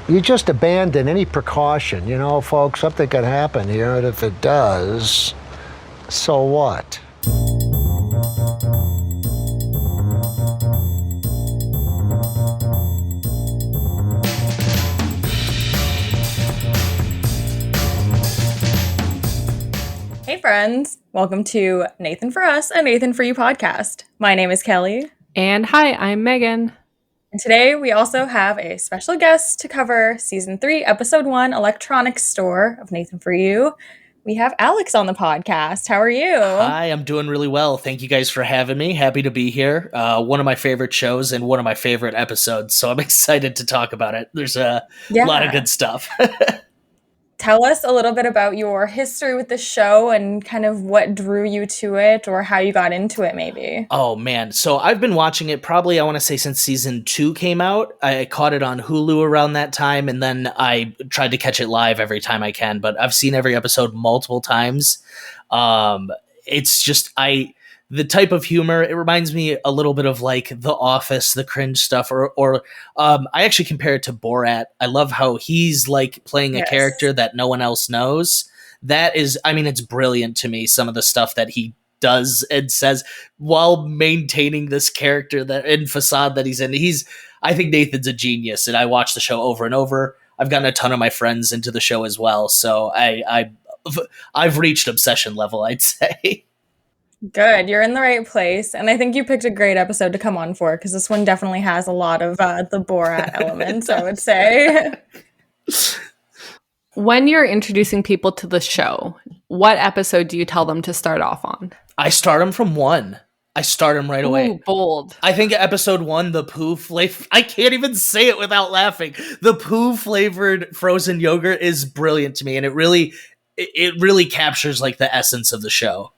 You just abandon any precaution. You know, folks, something could happen here, and if it does, so what? Hey friends, welcome to Nathan for Us, a Nathan for You podcast. My name is Kelly. And hi, I'm Megan. And today we also have a special guest to cover Season 3, Episode 1, Electronics Store of Nathan for You. We have Alex on the podcast. How are you? Hi, I'm doing really well. Thank you guys for having me. Happy to be here. One of my favorite shows and one of my favorite episodes, so I'm excited to talk about it. There's a lot of good stuff. Tell us a little bit about your history with the show and kind of what drew you to it or how you got into it, maybe. Oh, man. So I've been watching it probably, I want to say, since Season 2 came out. I caught it on Hulu around that time, and then I tried to catch it live every time I can, but I've seen every episode multiple times. It's just, the type of humor, it reminds me a little bit of like The Office, the cringe stuff, or I actually compare it to Borat. I love how he's like playing a character that no one else knows. That is, I mean, it's brilliant to me, some of the stuff that he does and says while maintaining this character that in facade that he's in. I think Nathan's a genius, and I watch the show over and over. I've gotten a ton of my friends into the show as well, so I've reached obsession level, I'd say. Good. You're in the right place. And I think you picked a great episode to come on for because this one definitely has a lot of the Borat elements, I would say. When you're introducing people to the show, what episode do you tell them to start off on? I start them from 1. I start them right away. Ooh, bold. I think episode 1, the poo flavor, I can't even say it without laughing. The poo flavored frozen yogurt is brilliant to me. And it really captures like the essence of the show.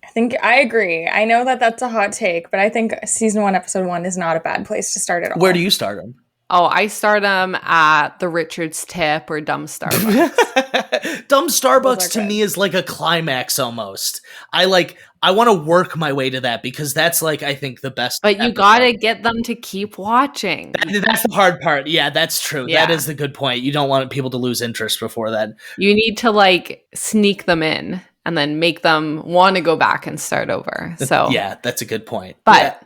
I think I agree. I know that that's a hot take, but I think Season 1, Episode 1 is not a bad place to start it all. Where do you start them? Oh, I start them at the Richard's Tip or Dumb Starbucks. Dumb Starbucks to me is like a climax almost. I want to work my way to that because that's like, I think the best. But you got to get them to keep watching. That's the hard part. Yeah, that's true. Yeah. That is the good point. You don't want people to lose interest before that. You need to like sneak them in and then make them want to go back and start over. So yeah, that's a good point. But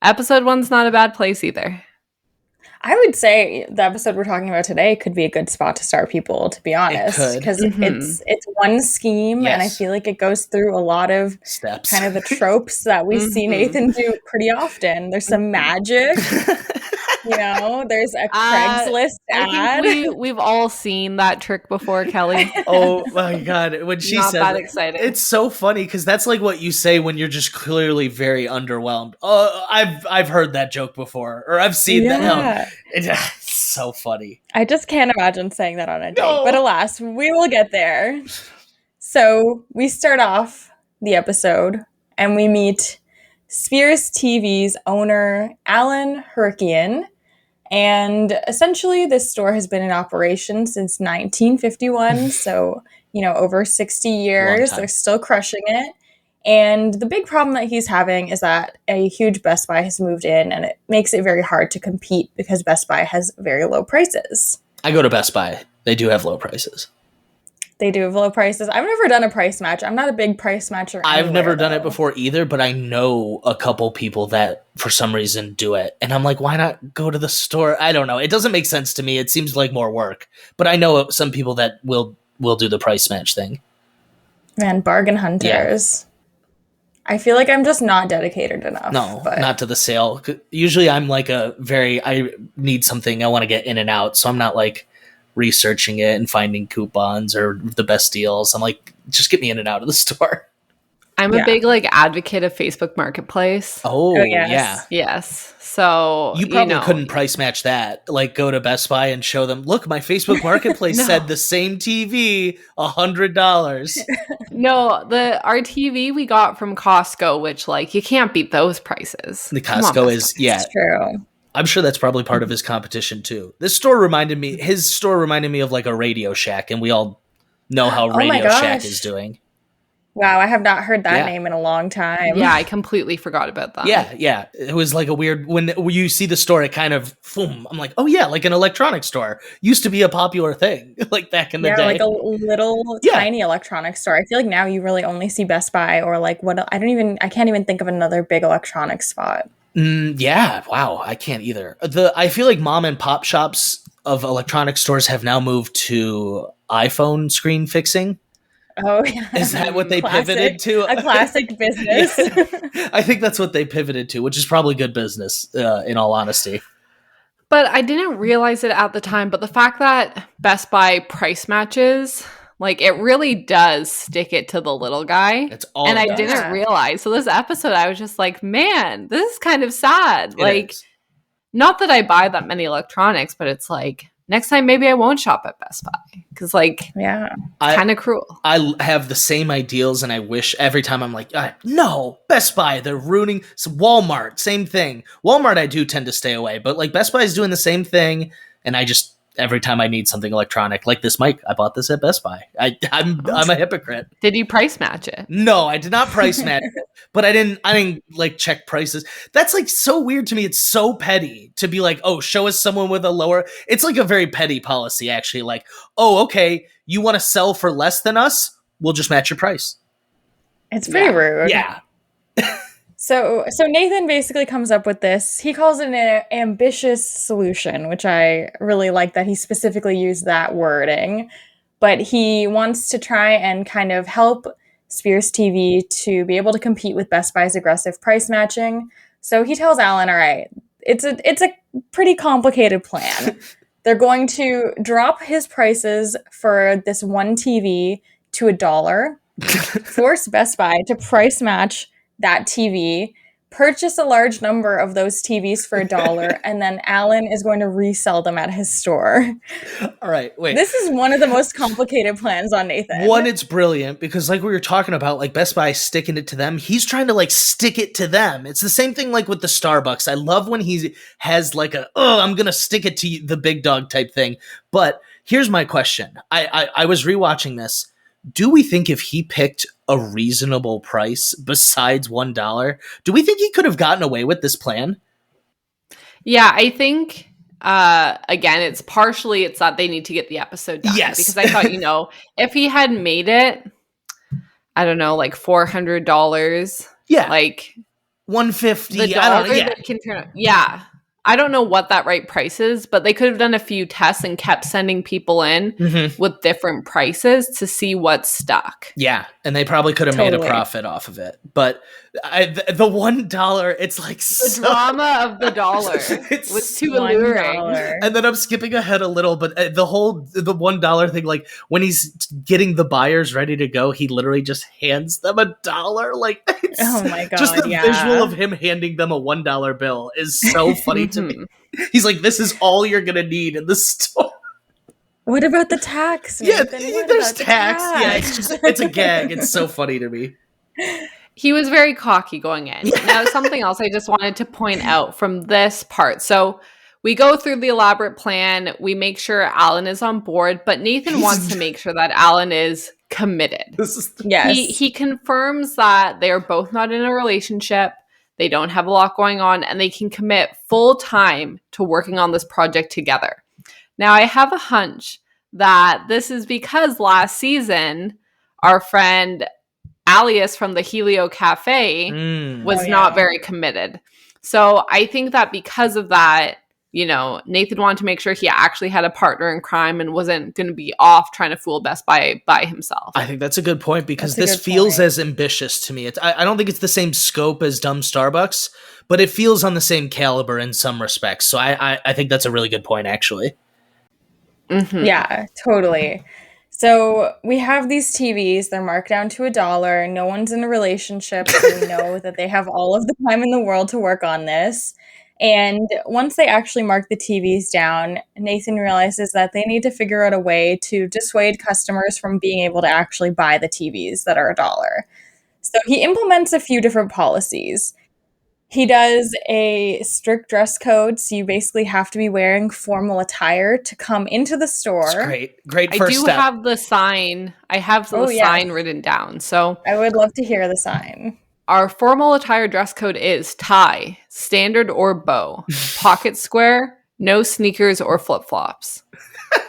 episode 1's not a bad place either. I would say the episode we're talking about today could be a good spot to start people, to be honest, because it's one scheme, and I feel like it goes through a lot of steps, kind of the tropes that we see Nathan do pretty often. There's some magic. You know, there's a Craigslist ad. I think we've all seen that trick before, Kelly. Oh my God. When she Not says that it, exciting. It's so funny because that's like what you say when you're just clearly very underwhelmed. Oh, I've heard that joke before, or I've seen that. It's so funny. I just can't imagine saying that on a date, but alas, we will get there. So we start off the episode and we meet Spears TV's owner, Alan Herkian. And essentially, this store has been in operation since 1951. So, over 60 years. They're still crushing it. And the big problem that he's having is that a huge Best Buy has moved in, and it makes it very hard to compete because Best Buy has very low prices. I go to Best Buy. They do have low prices. They do have low prices. I've never done a price match. I'm not a big price matcher. I've never done it before either, but I know a couple people that for some reason do it. And I'm like, why not go to the store? I don't know. It doesn't make sense to me. It seems like more work. But I know some people that will do the price match thing. Man, bargain hunters. Yeah. I feel like I'm just not dedicated enough. No, not to the sale. Usually I'm like I need something. I want to get in and out. So I'm not like researching it and finding coupons or the best deals. I'm like, just get me in and out of the store. I'm a big like advocate of Facebook Marketplace. Oh yes. Yeah. Yes. So you probably couldn't price match that. Like go to Best Buy and show them, look, my Facebook Marketplace said the same TV, $100. No, our TV we got from Costco, which like you can't beat those prices. The Costco is It's true. I'm sure that's probably part of his competition too. His store reminded me of like a Radio Shack, and we all know how Radio Shack is doing. Wow, I have not heard that Yeah. name in a long time. Yeah, I completely forgot about that. Yeah. It was like a weird, when you see the store, it kind of, boom, I'm like, oh yeah, like an electronics store. Used to be a popular thing, like back in the Yeah, day. like a little Yeah. tiny electronics store. I feel like now you really only see Best Buy or like I can't even think of another big electronics spot. Yeah, wow, I can't either. I feel like mom and pop shops of electronic stores have now moved to iPhone screen fixing. Oh yeah. Is that what they Classic. pivoted to? A classic business. Yeah. I think that's what they pivoted to, which is probably good business, in all honesty. But I didn't realize it at the time, but the fact that Best Buy price matches, like it really does stick it to the little guy. It's all and it I does. didn't realize. So this episode, I was just like, man, this is kind of sad. It Like, is. not that I buy that many electronics, but it's like, next time maybe I won't shop at Best Buy. Because, like, Yeah. it's kind of cruel. I have the same ideals, and I wish every time I'm like, no, Best Buy, they're ruining. So Walmart, same thing. Walmart, I do tend to stay away, but like Best Buy is doing the same thing, and I just every time I need something electronic, like this mic, I bought this at Best Buy. I'm a hypocrite. Did you price match it? No, I did not price match it, but I didn't like check prices. That's like so weird to me. It's so petty to be like, oh, show us someone with a lower. It's like a very petty policy, actually. Like, oh, okay, you want to sell for less than us? We'll just match your price. It's pretty rude. Yeah. So Nathan basically comes up with this. He calls it an ambitious solution, which I really like that he specifically used that wording. But he wants to try and kind of help Spears TV to be able to compete with Best Buy's aggressive price matching. So he tells Alan, all right, it's a pretty complicated plan. They're going to drop his prices for this one TV to $1, force Best Buy to price match that TV, purchase a large number of those TVs for $1, and then Alan is going to resell them at his store. All right, wait. This is one of the most complicated plans on Nathan. One, it's brilliant because like we were talking about, like Best Buy sticking it to them. He's trying to like stick it to them. It's the same thing like with the Starbucks. I love when he has like I'm going to stick it to the big dog type thing. But here's my question. I was rewatching this. Do we think if he picked a reasonable price besides $1, do we think he could have gotten away with this plan? Yeah, I think, again, it's that they need to get the episode done. Yes. Because I thought, if he had made it, I don't know, like $400. Yeah. Like $150. the I don't dollar know. Yeah. that can turn out. Yeah. I don't know what that right price is, but they could have done a few tests and kept sending people in with different prices to see what stuck. Yeah, and they probably could have made a profit off of it. But the $1, it's like the drama of the dollar was too alluring. And then I'm skipping ahead a little, but the $1 thing, like when he's getting the buyers ready to go, he literally just hands them $1. Like, oh my god, just the visual of him handing them a $1 bill is so funny to me. He's like, "This is all you're gonna need in the store." What about the tax? Yeah, Nathan? there's tax. Yeah, it's a gag. It's so funny to me. He was very cocky going in. Now, something else I just wanted to point out from this part. So we go through the elaborate plan. We make sure Alan is on board, but Nathan wants to make sure that Alan is committed. Yes. He confirms that they are both not in a relationship. They don't have a lot going on, and they can commit full time to working on this project together. Now, I have a hunch that this is because last season, our friend Alias from the Helio Cafe was not very committed. So I think that because of that, Nathan wanted to make sure he actually had a partner in crime and wasn't going to be off trying to fool Best Buy by himself. I think that's a good point because this feels as ambitious to me. I don't think it's the same scope as Dumb Starbucks, but it feels on the same caliber in some respects. So I think that's a really good point, actually. Mm-hmm. Yeah, totally. So we have these TVs, they're marked down to $1. No one's in a relationship, so we know that they have all of the time in the world to work on this. And once they actually mark the TVs down, Nathan realizes that they need to figure out a way to dissuade customers from being able to actually buy the TVs that are $1. So he implements a few different policies. He does a strict dress code, so you basically have to be wearing formal attire to come into the store. It's great. Great I first do step. have the sign. I have the Oh, yes. sign written down. So I would love to hear the sign. our formal attire dress code is tie, standard or bow, pocket square, no sneakers or flip-flops.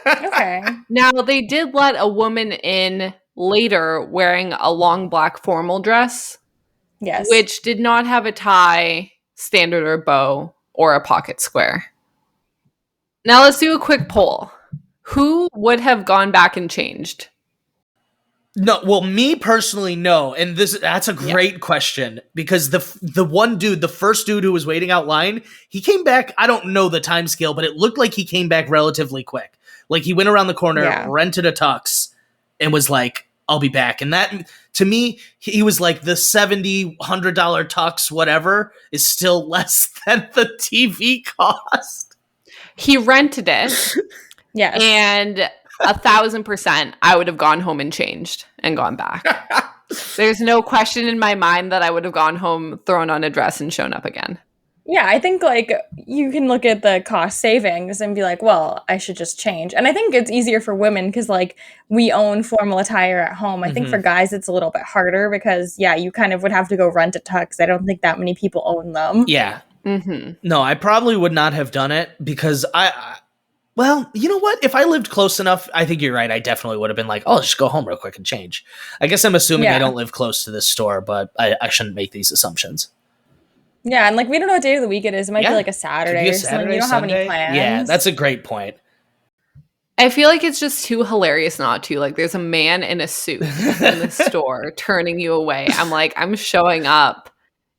Okay. Now, they did let a woman in later wearing a long black formal dress, Yes. which did not have a tie, standard or bow, or a pocket square. Now, let's do a quick poll. Who would have gone back and changed? No, well, me personally, no. And that's a great question, because the one dude, the first dude who was waiting out line, he came back. I don't know the time scale, but it looked like he came back relatively quick. Like, he went around the corner, rented a tux, and was like, I'll be back. And that, to me, he was like, the $70, $100 tux, whatever, is still less than the TV cost. He rented it. Yes. And 1,000%, I would have gone home and changed and gone back. There's no question in my mind that I would have gone home, thrown on a dress, and shown up again. Yeah, I think, like, you can look at the cost savings and be like, well, I should just change. And I think it's easier for women because, like, we own formal attire at home. I think for guys, it's a little bit harder because, yeah, you kind of would have to go rent a tux. I don't think that many people own them. Yeah. Mm-hmm. No, I probably would not have done it because well, you know what? If I lived close enough, I think you're right. I definitely would have been like, oh, just go home real quick and change. I guess I'm assuming I don't live close to this store, but I shouldn't make these assumptions. Yeah, and, like, we don't know what day of the week it is. It might be, like, a Saturday or something. You don't have any plans. Yeah, that's a great point. I feel like it's just too hilarious not to. Like, there's a man in a suit in the store turning you away. I'm like, I'm showing up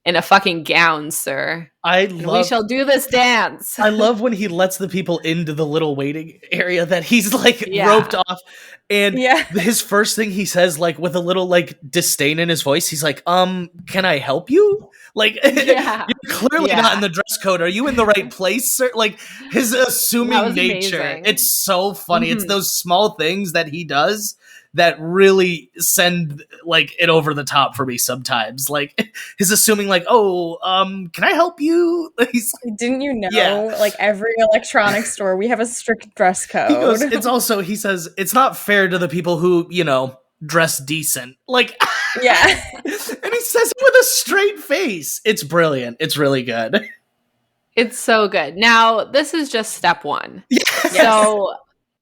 in a fucking gown, sir. We shall do this dance. I love when he lets the people into the little waiting area that he's like roped off. And his first thing he says, like with a little like disdain in his voice, he's like, can I help you? Like, you're clearly not in the dress code. Are you in the right place, sir? Like, his assuming nature. Amazing. It's so funny. It's those small things that he does that really send like it over the top for me sometimes. Like, his assuming like, oh, can I help you? He's like, didn't you know, like every electronics store, we have a strict dress code. He goes, he says, it's not fair to the people who, you know, dress decent. Like, yeah. And he says it with a straight face. It's brilliant. It's really good. It's so good. Now, this is just step one. Yes. So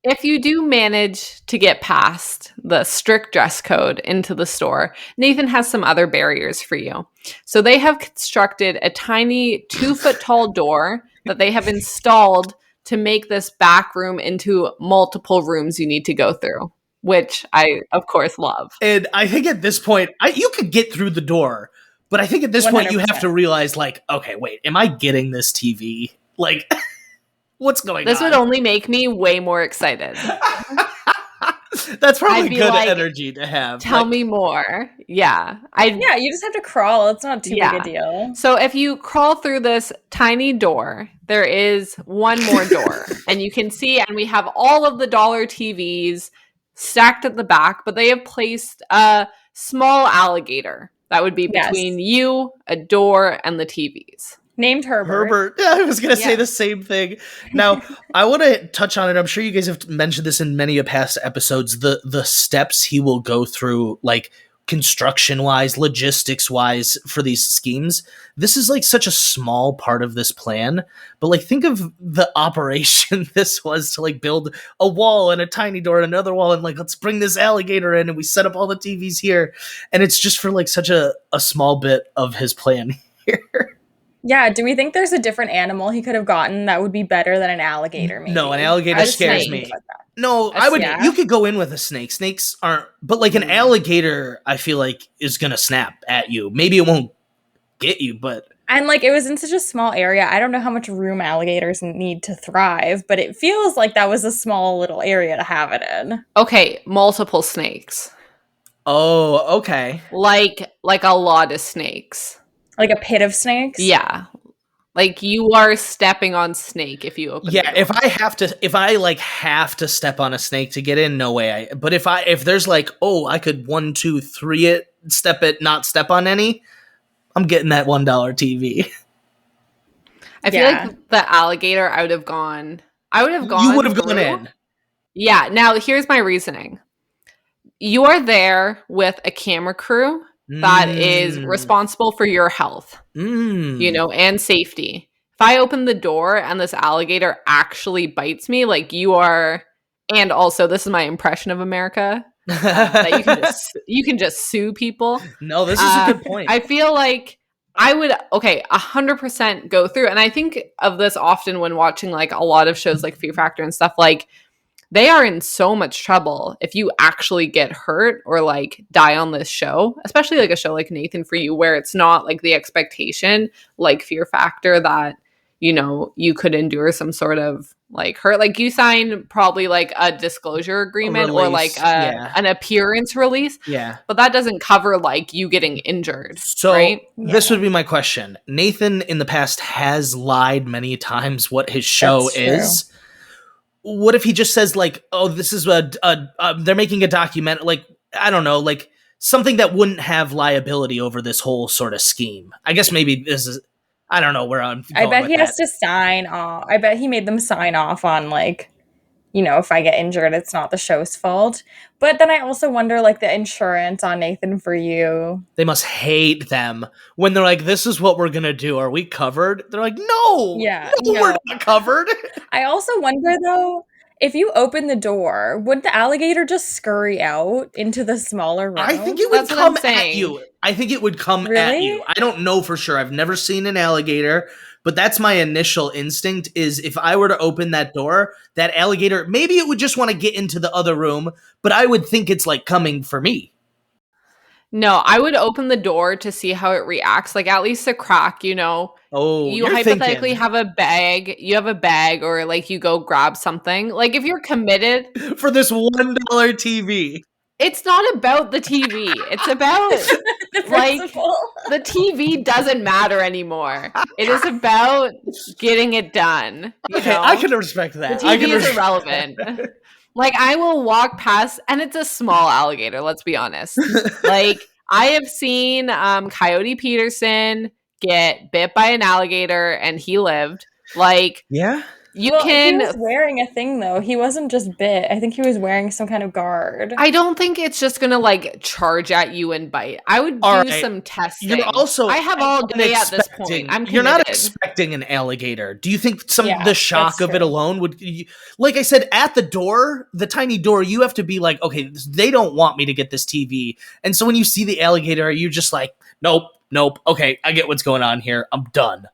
if you do manage to get past the strict dress code into the store, Nathan has some other barriers for you. So they have constructed a tiny 2-foot-tall door that they have installed to make this back room into multiple rooms you need to go through, which I, of course, love. And I think at this point, you could get through the door, but I think at this 100%. Point, you have to realize, like, okay, wait, am I getting this TV? Like, what's going on? This would only make me way more excited. That's probably good like, energy to have. Tell me more. Yeah. Yeah, you just have to crawl. It's not too big a deal. So if you crawl through this tiny door, there is one more door. And you can see, and we have all of the dollar TVs stacked at the back, but they have placed a small alligator that would be between you, a door, and the TVs. Named Herbert. Yeah, I was going to say the same thing. Now, I want to touch on it. I'm sure you guys have mentioned this in many of past episodes. The steps he will go through, like construction-wise, logistics-wise for these schemes. This is like such a small part of this plan. But like think of the operation this was to like build a wall and a tiny door and another wall and like let's bring this alligator in and we set up all the TVs here. And it's just for like such a small bit of his plan here. Yeah, do we think there's a different animal he could have gotten that would be better than an alligator, maybe? No, an alligator scares me. No, I would. You could go in with a snake. Snakes aren't, but like an alligator, I feel like is gonna snap at you. Maybe it won't get you, but and like it was in such a small area. I don't know how much room alligators need to thrive, but it feels like that was a small little area to have it in. Okay, multiple snakes. Oh, okay. Like a lot of snakes. Like a pit of snakes? Yeah. Like you are stepping on snake if you open the door. If I have to step on a snake to get in, no way. But if there's like, oh, I could 1, 2, 3 it, step it, not step on any, I'm getting that $1 TV. I feel like the alligator, I would have gone. You would have gone through. in. Yeah. Now, here's my reasoning. You are there with a camera crew that is responsible for your health, and safety. If I open the door and this alligator actually bites me, like you are, and also this is my impression of America, that you can just sue people. No, this is a good point. I feel like I would 100% go through, and I think of this often when watching like a lot of shows like Fear Factor and stuff. Like they are in so much trouble if you actually get hurt or like die on this show, especially like a show like Nathan For You, where it's not like the expectation like Fear Factor that you could endure some sort of like hurt. Like you sign probably like a disclosure agreement or like an appearance release. Yeah. But that doesn't cover like you getting injured. So right? This would be my question. Nathan in the past has lied many times what his show is. True. What if he just says like, oh, this is they're making a document, like, I don't know, like something that wouldn't have liability over this whole sort of scheme. I guess maybe this is, I don't know where I'm going. I bet he has to sign off. I bet he made them sign off on like, if I get injured, it's not the show's fault. But then I also wonder like the insurance on Nathan For You. They must hate them when they're like, this is what we're going to do. Are we covered? They're like, no, we're not covered. I also wonder though, if you open the door, would the alligator just scurry out into the smaller room? I think it would come at you. I think it would come at you. I don't know for sure. I've never seen an alligator, but that's my initial instinct is if I were to open that door, that alligator, maybe it would just want to get into the other room, but I would think it's like coming for me. No, I would open the door to see how it reacts. Like at least a crack, Oh, you hypothetically have a bag. You have a bag, or like you go grab something. Like if you're committed for this $1 TV, it's not about the TV. It's about like the TV doesn't matter anymore. It is about getting it done. Okay, I can respect that. The TV is irrelevant. Like I will walk past, and it's a small alligator. Let's be honest. Like I have seen Coyote Peterson get bit by an alligator and he lived. Like, yeah, he was wearing a thing though. He wasn't just bit. I think he was wearing some kind of guard. I don't think it's just gonna like charge at you and bite. I would do some testing. I have all day at this point. You're not expecting an alligator. Do you think the shock of it alone would, like I said, at the door, the tiny door, you have to be like, okay, they don't want me to get this TV. And so when you see the alligator, you're just like, nope. Okay, I get what's going on here. I'm done.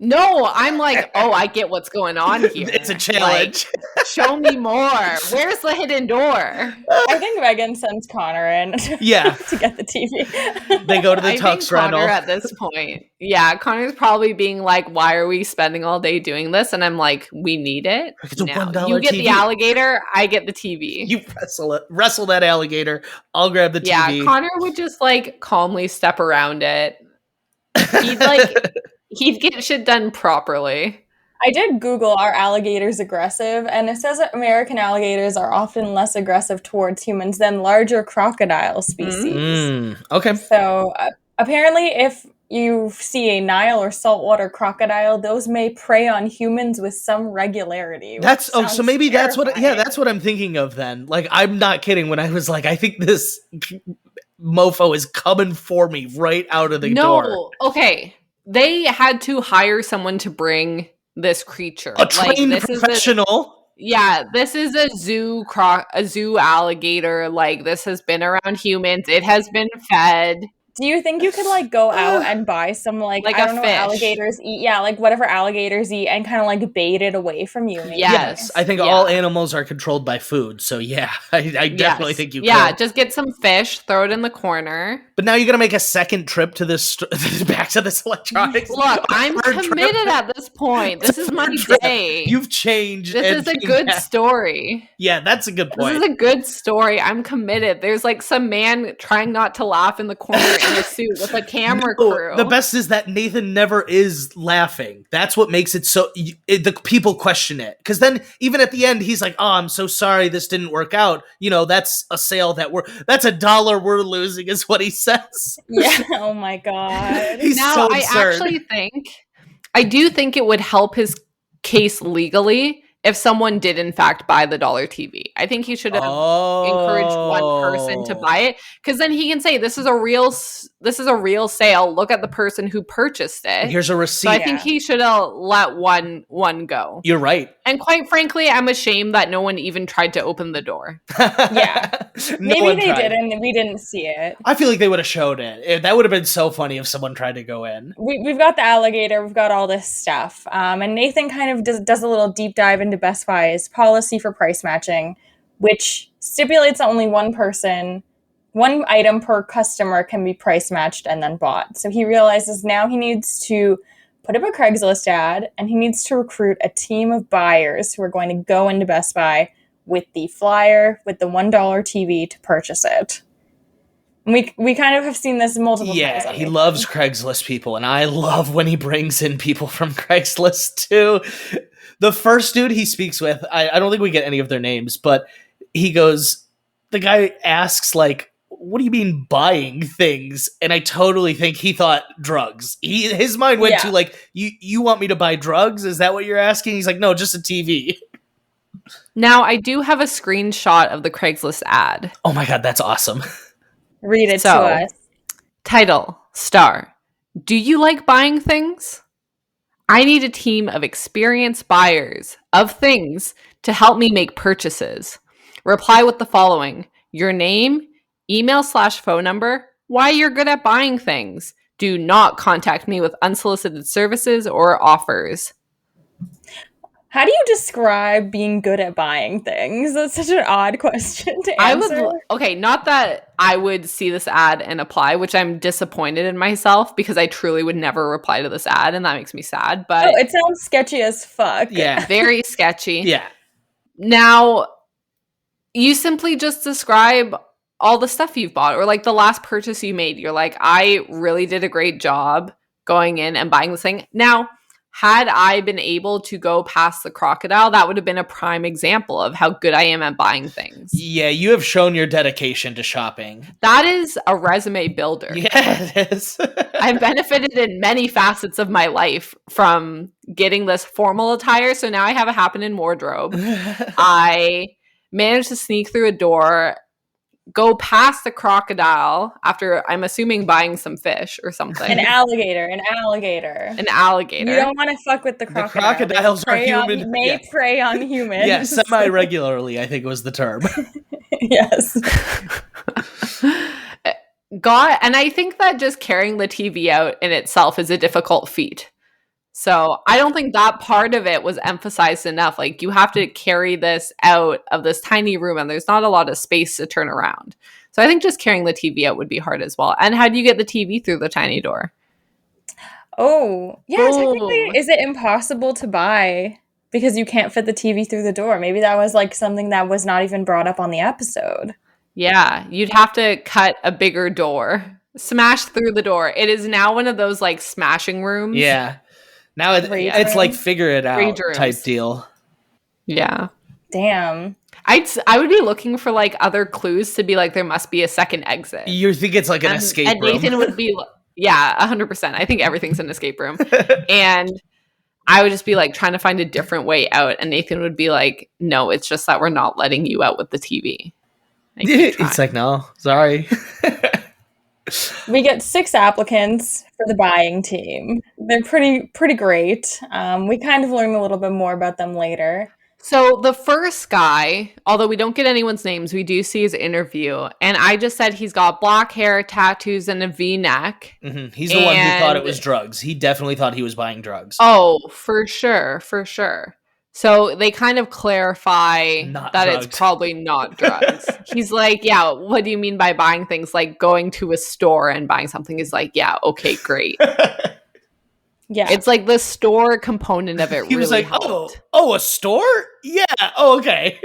No, I'm like, I get what's going on here. It's a challenge. Like, show me more. Where's the hidden door? I think Meagan sends Connor in to get the TV. They go to the tux rental. Connor at this point. Yeah, Connor's probably being like, why are we spending all day doing this? And I'm like, we need it. It's a $1 You get TV. The alligator, I get the TV. You wrestle that alligator. I'll grab the TV. Yeah, Connor would just like calmly step around it. He'd get shit done properly. I did Google, are alligators aggressive? And it says that American alligators are often less aggressive towards humans than larger crocodile species. Okay. So apparently if you see a Nile or saltwater crocodile, those may prey on humans with some regularity. So maybe that's what I'm thinking of then. Like, I'm not kidding when I was like, I think this mofo is coming for me right out of the door. No, okay. They had to hire someone to bring this creature. A trained professional. This is a zoo alligator. Like, this has been around humans. It has been fed. Do you think you could like go out and buy some like I don't know what alligators eat? Yeah, like whatever alligators eat and kind of like bait it away from you. Maybe. Yes, I think all animals are controlled by food. So yeah, I definitely think you could. Yeah, just get some fish, throw it in the corner. But now you're going to make a second trip to this back to this electronics. Look, I'm committed at this point. This is my day. You've changed. This is a good story. Yeah, that's a good point. This is a good story. I'm committed. There's like some man trying not to laugh in the corner in a suit with a camera crew. The best is that Nathan never is laughing. That's what makes it so... the people question it. Because then, even at the end, he's like, oh, I'm so sorry this didn't work out. That's a sale that's $1 we're losing is what he says. Yeah, oh my God. He's now, so I absurd. actually think I do think it would help his case legally if someone did in fact buy the dollar TV. I think he should have encouraged one person to buy it, because then he can say this is a real sale. Look at the person who purchased it. Here's a receipt. So I think he should have let one go. You're right. And quite frankly, I'm ashamed that no one even tried to open the door. Yeah. Maybe they didn't and we didn't see it. I feel like they would have showed it. That would have been so funny if someone tried to go in. We've got the alligator, we've got all this stuff. And Nathan kind of does a little deep dive into Best Buy's policy for price matching, which stipulates that only one item per customer can be price matched and then bought. So he realizes now he needs to put up a Craigslist ad, and he needs to recruit a team of buyers who are going to go into Best Buy with the flyer, with the $1 TV to purchase it. And we kind of have seen this multiple times. Yeah, he loves Craigslist people, and I love when he brings in people from Craigslist too. The first dude he speaks with, I don't think we get any of their names, but he goes, the guy asks, like, what do you mean buying things? And I totally think he thought drugs. His mind went to like, you want me to buy drugs? Is that what you're asking? He's like, no, just a TV. Now, I do have a screenshot of the Craigslist ad. Oh my God, that's awesome. Read it to us. Title, star. Do you like buying things? I need a team of experienced buyers of things to help me make purchases. Reply with the following: your name, email/phone number, why you're good at buying things. Do not contact me with unsolicited services or offers. How do you describe being good at buying things? That's such an odd question to answer. Not that I would see this ad and apply, which I'm disappointed in myself because I truly would never reply to this ad, and that makes me sad. But it sounds sketchy as fuck. Yeah. Very sketchy. Yeah. Now, you simply just describe all the stuff you've bought, or like the last purchase you made. You're like, I really did a great job going in and buying this thing. Now, had I been able to go past the crocodile, that would have been a prime example of how good I am at buying things. Yeah, you have shown your dedication to shopping. That is a resume builder. Yeah, it is. I've benefited in many facets of my life from getting this formal attire. So now I have a happening wardrobe. I managed to sneak through a door, go past the crocodile after, I'm assuming, buying some fish or something. An alligator. An alligator. You don't want to fuck with the crocodile. The crocodiles are human. They prey on humans. Yeah, semi-regularly, I think was the term. Yes. And I think that just carrying the TV out in itself is a difficult feat. So I don't think that part of it was emphasized enough. Like, you have to carry this out of this tiny room, and there's not a lot of space to turn around. So I think just carrying the TV out would be hard as well. And how do you get the TV through the tiny door? Oh, yeah. Technically, is it impossible to buy because you can't fit the TV through the door? Maybe that was like something that was not even brought up on the episode. Yeah, you'd have to cut a bigger door, smash through the door. It is now one of those like smashing rooms. Yeah. Now it's like figure it out type deal. Yeah. Damn. I would be looking for like other clues to be like, there must be a second exit. You think it's like an escape room? And Nathan would be, 100%. I think everything's an escape room. And I would just be like trying to find a different way out. And Nathan would be like, no, it's just that we're not letting you out with the TV. It's like, no, sorry. We get 6 applicants for the buying team. They're pretty great. We kind of learn a little bit more about them later. So the first guy, although we don't get anyone's names, we do see his interview. And I just said he's got black hair, tattoos, and a V-neck. Mm-hmm. He's the one who thought it was drugs. He definitely thought he was buying drugs. Oh, for sure. So they kind of clarify that it's probably not drugs. He's like, yeah, what do you mean by buying things? Like going to a store and buying something is like, yeah, okay, great. Yeah. It's like the store component of it he really was like, helped. oh, a store? Yeah, okay.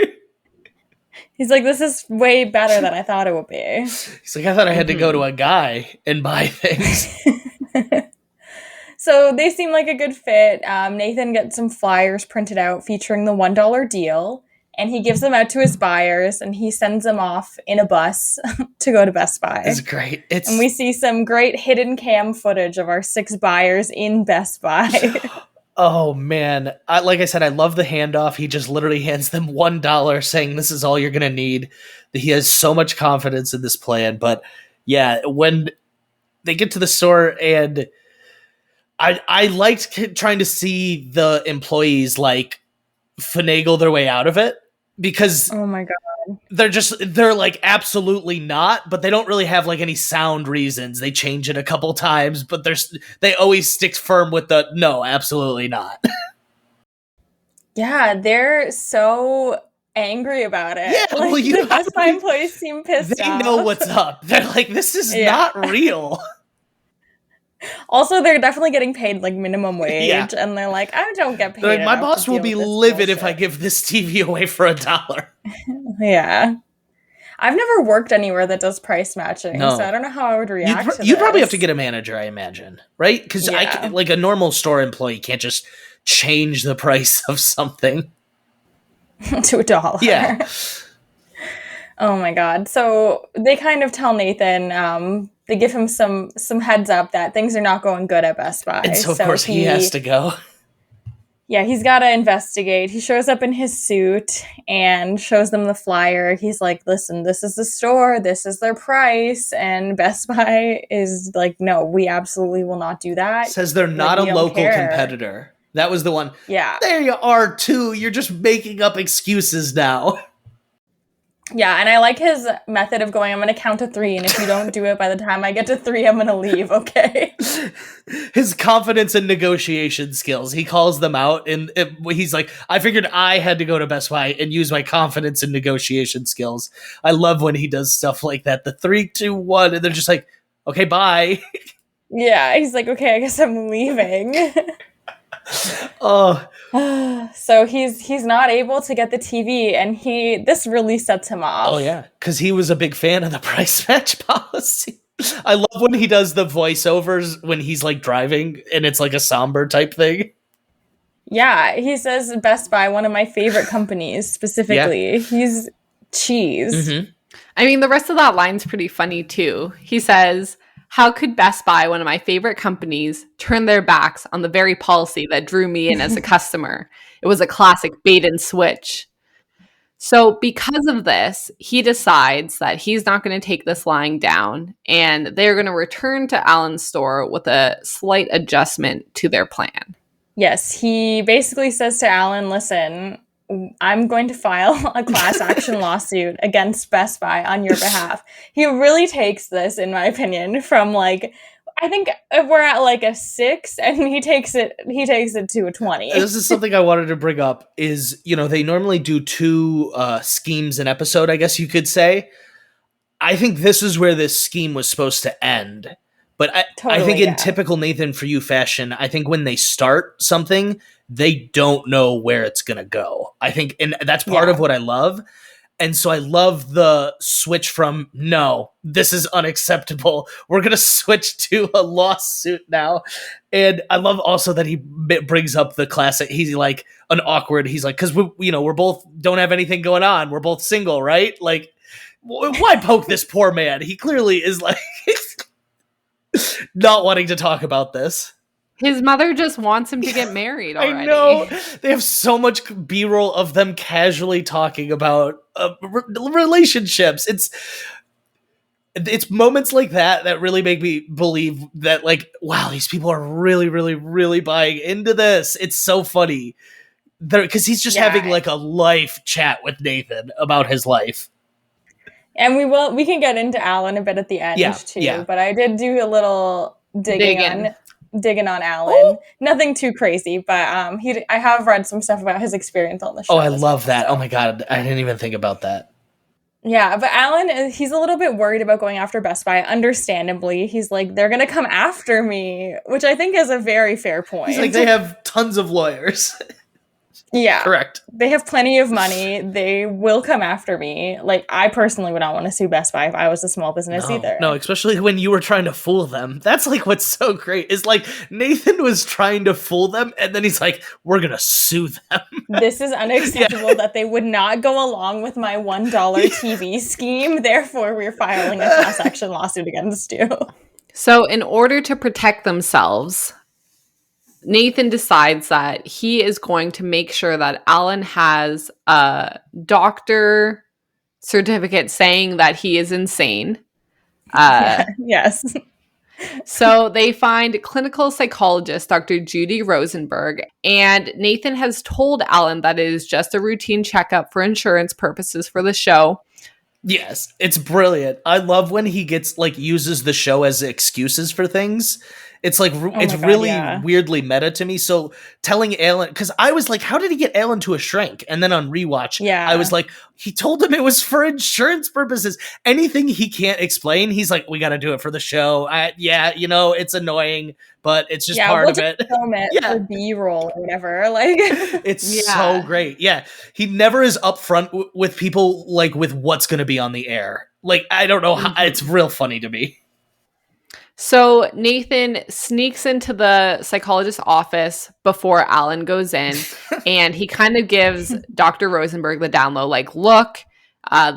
He's like, this is way better than I thought it would be. He's like, I thought I had to go to a guy and buy things. So they seem like a good fit. Nathan gets some flyers printed out featuring the $1 deal. and he gives them out to his buyers, and he sends them off in a bus to go to Best Buy. It's great. And we see some great hidden cam footage of our 6 buyers in Best Buy. Oh, man. Like I said, I love the handoff. He just literally hands them $1 saying, this is all you're going to need. He has so much confidence in this plan. But yeah, when they get to the store, and I liked trying to see the employees like finagle their way out of it, because Oh my God. they're like absolutely not, but they don't really have like any sound reasons. They change it a couple times, but they always stick firm with the no, absolutely not. Yeah, they're so angry about it. Yeah, well, you the Best Buy employees seem pissed They off. know what's up. They're like, this is Yeah. not real. Also, they're definitely getting paid like minimum wage, Yeah. and they're like, I don't get paid. They're like, my enough boss to will deal be with this livid if I bullshit." give this TV away for $1. Yeah. I've never worked anywhere that does price matching, No. so I don't know how I would react to You'd probably have this. to get a manager, I imagine, right? Because Yeah. like a normal store employee can't just change the price of something. to $1. Yeah. Oh my God. So they kind of tell Nathan, they give him some heads up that things are not going good at Best Buy. And so of course he has to go. Yeah, he's got to investigate. He shows up in his suit and shows them the flyer. He's like, listen, this is the store. This is their price. And Best Buy is like, no, we absolutely will not do that. Says they're not we a don't local care. competitor. That was the one. Yeah. There you are too. You're just making up excuses now. Yeah, and I like his method of going, I'm going to count to 3, and if you don't do it by the time I get to 3, I'm going to leave, okay? His confidence and negotiation skills. He calls them out, and he's like, I figured I had to go to Best Buy and use my confidence and negotiation skills. I love when he does stuff like that. The 3, 2, 1, and they're just like, okay, bye. Yeah, he's like, okay, I guess I'm leaving. Oh, So he's not able to get the TV, and this really sets him off. oh yeah, because he was a big fan of the price match policy. I love when he does the voiceovers when he's like driving, and it's like a somber type thing. Yeah, he says Best Buy, one of my favorite companies specifically. He's cheese. Mm-hmm. I mean, the rest of that line's pretty funny too. He says, how could Best Buy, one of my favorite companies, turn their backs on the very policy that drew me in as a customer? It was a classic bait and switch. So because of this, he decides that he's not going to take this lying down, and they're going to return to Alan's store with a slight adjustment to their plan. Yes, he basically says to Alan, listen, I'm going to file a class action lawsuit against Best Buy on your behalf. He really takes this, in my opinion, from like, I think we're at like a 6, and he takes it to a 20. This is something I wanted to bring up is, they normally do 2 schemes an episode, I guess you could say. I think this is where this scheme was supposed to end. But I think in typical Nathan For You fashion, I think when they start something, they don't know where it's going to go. I think, and that's part of what I love. And so I love the switch from, no, this is unacceptable. We're going to switch to a lawsuit now. And I love also that he brings up the classic, he's like an awkward, he's like, because we're both don't have anything going on. We're both single, right? Like, why poke this poor man? He clearly is like not wanting to talk about this. His mother just wants him to get married already. I know. They have so much B-roll of them casually talking about relationships. It's moments like that really make me believe that, like, wow, these people are really, really, really buying into this. It's so funny. Because he's just having like a life chat with Nathan about his life. And we can get into Alan a bit at the end too. Yeah. But I did do a little digging on Alan. Ooh. Nothing too crazy, but I have read some stuff about his experience on the show. Oh, I love that. Oh my God. I didn't even think about that. Yeah, but Alan, he's a little bit worried about going after Best Buy, understandably. He's like, they're going to come after me, which I think is a very fair point. He's like, they have tons of lawyers. Yeah. Correct. They have plenty of money. They will come after me. Like, I personally would not want to sue Best Buy if I was a small business either. No, especially when you were trying to fool them. That's like what's so great. Is like Nathan was trying to fool them, and then he's like, "We're gonna sue them." This is unacceptable that they would not go along with my $1 TV scheme. Therefore, we're filing a class action lawsuit against you. So in order to protect themselves, Nathan decides that he is going to make sure that Alan has a doctor certificate saying that he is insane. Yes. So they find clinical psychologist Dr. Judy Rosenberg, and Nathan has told Alan that it is just a routine checkup for insurance purposes for the show. Yes, it's brilliant. I love when he gets like uses the show as excuses for things. It's like it's God, really yeah. weirdly meta to me. So telling Alan, because I was like, how did he get Alan to a shrink? And then on rewatch, Yeah. I was like, he told him it was for insurance purposes. Anything he can't explain, he's like, we got to do it for the show. Yeah, you know, it's annoying, but it's just part of it. Film it for B-roll or whatever. Like, it's so great. Yeah, he never is upfront with people like with what's going to be on the air. Like, I don't know how. It's real funny to me. So Nathan sneaks into the psychologist's office before Alan goes in, and he kind of gives Dr. Rosenberg the down low, like, look,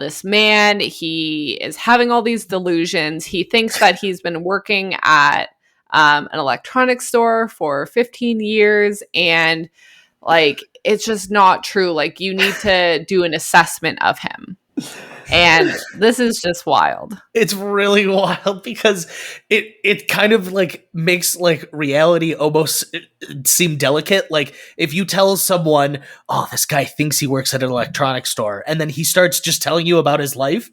this man, he is having all these delusions. He thinks that he's been working at an electronics store for 15 years, and, like, it's just not true. Like, you need to do an assessment of him. And this is just wild. It's really wild because it kind of like makes like reality almost seem delicate. Like if you tell someone, oh, this guy thinks he works at an electronics store, and then he starts just telling you about his life,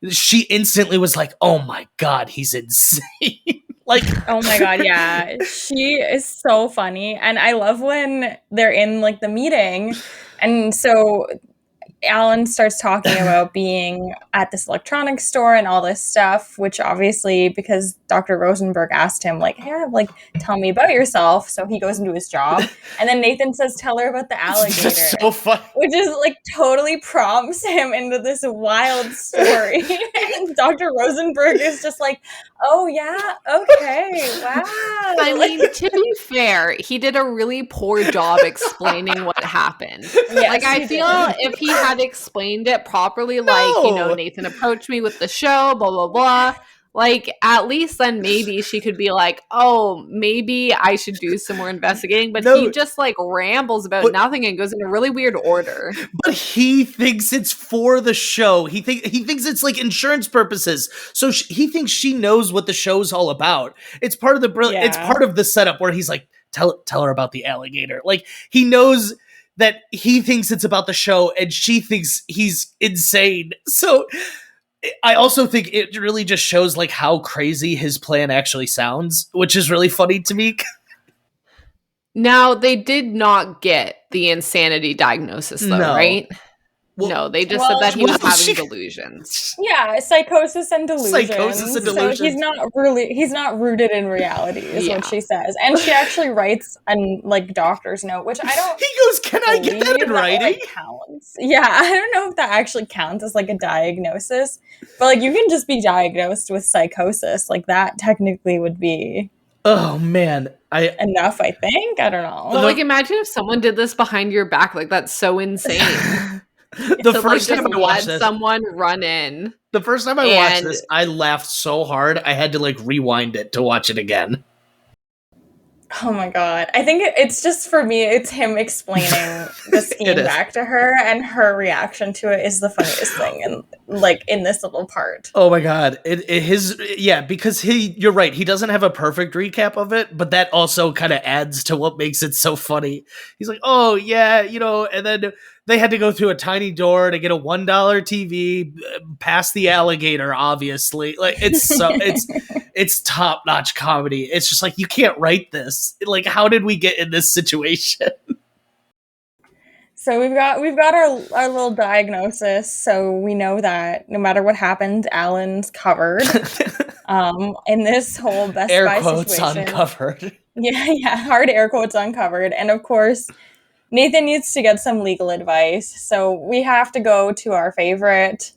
she instantly was like, oh my God, he's insane. Like, oh my God, yeah. She is so funny. And I love when they're in like the meeting. And so Alan starts talking about being at this electronics store and all this stuff, which obviously, because Dr. Rosenberg asked him, like, hey, like, tell me about yourself. So he goes into his job. And then Nathan says, tell her about the alligator. That's so fun. Which is, like, totally prompts him into this wild story. And Dr. Rosenberg is just like, oh, yeah, okay, wow. I mean, to be fair, he did a really poor job explaining what happened. Yes, like, I feel if he had explained it properly, like, you know, Nathan approached me with the show, blah, blah, blah. Like, at least then maybe she could be like, oh, maybe I should do some more investigating. But he just, like, rambles about nothing and goes in a really weird order. But he thinks it's for the show. He thinks it's, like, insurance purposes. So he thinks she knows what the show's all about. It's part of the It's part of the setup where he's like, tell her about the alligator. Like, he knows that he thinks it's about the show and she thinks he's insane. So I also think it really just shows like how crazy his plan actually sounds, which is really funny to me. Now, they did not get the insanity diagnosis though, right? Well, no, they just said that he was having delusions. Yeah, psychosis and delusions. So he's not rooted in reality, is what she says. And she actually writes a like doctor's note, which I don't. He goes, "Can I get that in writing?" Counts. Yeah, I don't know if that actually counts as like a diagnosis, but like you can just be diagnosed with psychosis. Like that technically would be. Oh man, enough. I think I don't know. Like imagine if someone did this behind your back. Like that's so insane. The first time I watched this, someone run in. The first time I watched this, I laughed so hard I had to like rewind it to watch it again. Oh my God. I think it's just for me, it's him explaining the scheme back to her, and her reaction to it is the funniest thing and like in this little part. Oh my God. Because you're right, he doesn't have a perfect recap of it, but that also kind of adds to what makes it so funny. He's like, oh yeah, you know, and then they had to go through a tiny door to get a $1 TV past the alligator, obviously. Like it's top-notch comedy. It's just like, you can't write this. Like, how did we get in this situation? So we've got our little diagnosis. So we know that no matter what happens, Alan's covered. In this whole Best Air Buy quotes situation. Uncovered. Yeah, hard air quotes uncovered. And of course, Nathan needs to get some legal advice. So we have to go to our favorite,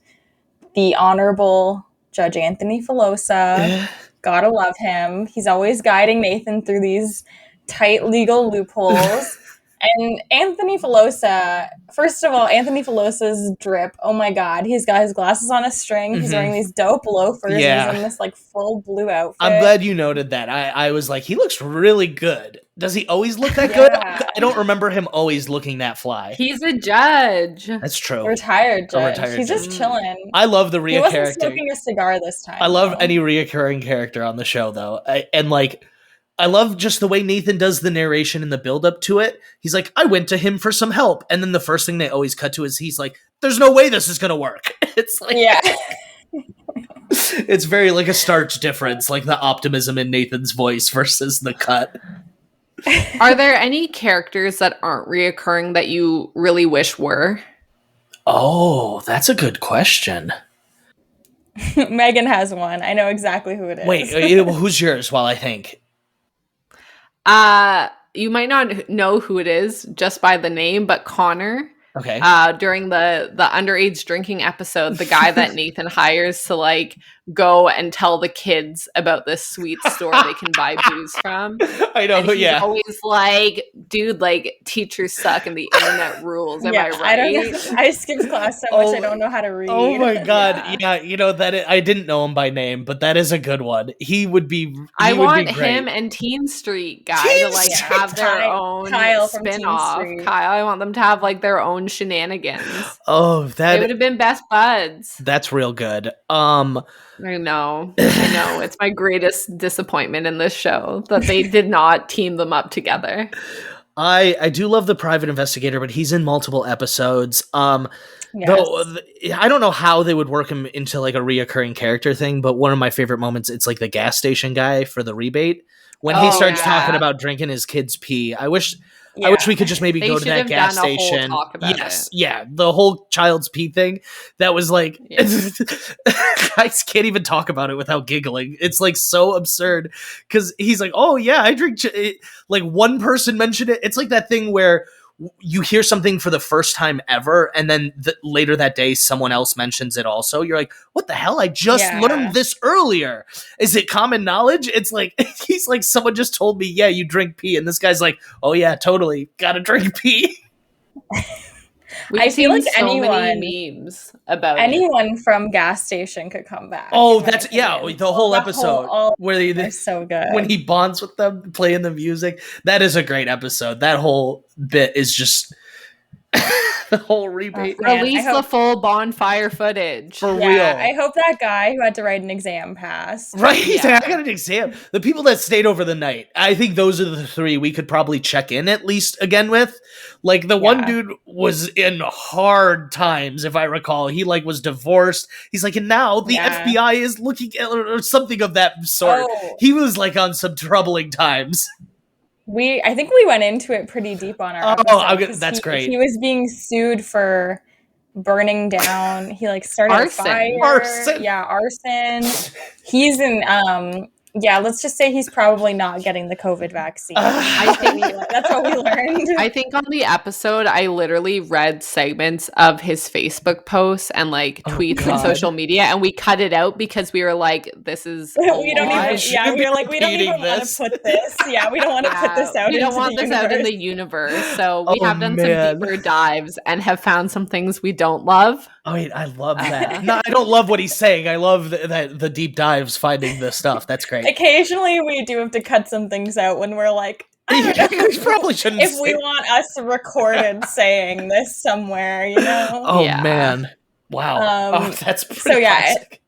the Honorable Judge Anthony Filosa. Gotta love him. He's always guiding Nathan through these tight legal loopholes. And Anthony Filosa, first of all, Anthony Filosa's drip. Oh my God. He's got his glasses on a string. He's wearing these dope loafers. Yeah. He's in this like full blue outfit. I'm glad you noted that. I was like, he looks really good. Does he always look that good? I don't remember him always looking that fly. He's a judge. That's true. Retired judge. Retired He's judge. just chilling. I love the He wasn't reoccurring. smoking a cigar this time. I love though. any reoccurring character on the show, though. I love just the way Nathan does the narration and the build up to it. He's like, I went to him for some help. And then the first thing they always cut to is he's like, there's no way this is going to work. It's like, Yeah. it's very like a stark difference, like the optimism in Nathan's voice versus the cut. Are there any characters that aren't reoccurring that you really wish were? Oh, that's a good question. Meagan has one. I know exactly who it is. Wait, who's yours while I think? You might not know who it is just by the name, but Connor. Okay. During the underage drinking episode, the guy that Nathan hires to like go and tell the kids about this sweet store they can buy booze from. I know, And he's yeah. always like, dude, like teachers suck and the internet rules. Am I right? I don't know. I skipped class so much I don't know how to read. Oh my God. Yeah, you know that I didn't know him by name, but that is a good one. He would be I would want be great. him and Teen Street guy Teen to like Street. have their own Kyle from Teen spin-off. Street. Kyle, I want them to have like their own shenanigans. Oh, They would have been best buds. that's real good. I know. It's my greatest disappointment in this show that they did not team them up together. I do love the private investigator, but he's in multiple episodes. Yes. Though I don't know how they would work him into like a reoccurring character thing, but one of my favorite moments, it's like the gas station guy for the rebate when he starts talking about drinking his kid's pee. I wish we could just maybe They go to should that have gas done a whole station. talk about Yes, it. yeah, the whole child's pee thing. That was like, I can't even talk about it without giggling. It's like so absurd because he's like, oh yeah, I drink. Like one person mentioned it. It's like that thing where you hear something for the first time ever, and then later that day, someone else mentions it also. You're like, what the hell? I just learned this earlier. Is it common knowledge? It's like, he's like, someone just told me, yeah, you drink pee. And this guy's like, oh yeah, totally. Gotta drink pee. We've I feel seen like so anyone- many memes about it. Anyone from gas station could come back. Oh, in my that's, opinion. the whole episode all where they're so good. when he bonds with them, playing the music. That is a great episode. That whole bit is just the whole rebate. Man, Release I the hope- full bonfire footage. For yeah, real. I hope that guy who had to write an exam passed. Right, he's Yeah. like, I got an exam. The people that stayed over the night, I think those are the three we could probably check in at least again with. Like the one dude was in hard times, if I recall. He like was divorced. He's like, and now the FBI is looking at or something of that sort. Oh. He was like on some troubling times. I think we went into it pretty deep on our episode, 'cause that's great. He was being sued for burning down. He like started Arson. a fire. Arson. Yeah, arson. He's in let's just say he's probably not getting the COVID vaccine. I think That's what we learned. I think on the episode, I literally read segments of his Facebook posts and like tweets and God. social media, and we cut it out because we were like, "This is a we don't lot." even. Yeah, we were like, we don't even repeating want this. to put this. Yeah, we don't want to put this out. We don't into want the this out in universe. the universe. So we Oh, have done man. some deeper dives and have found some things we don't love. Oh, wait, I love that. No, I don't love what he's saying. I love the deep dives finding the stuff. That's great. Occasionally, we do have to cut some things out when we're like, I don't know. We probably shouldn't If say we want us recorded saying this somewhere, you know? Oh Yeah. man! Wow. Um, That's pretty so, yeah, classic.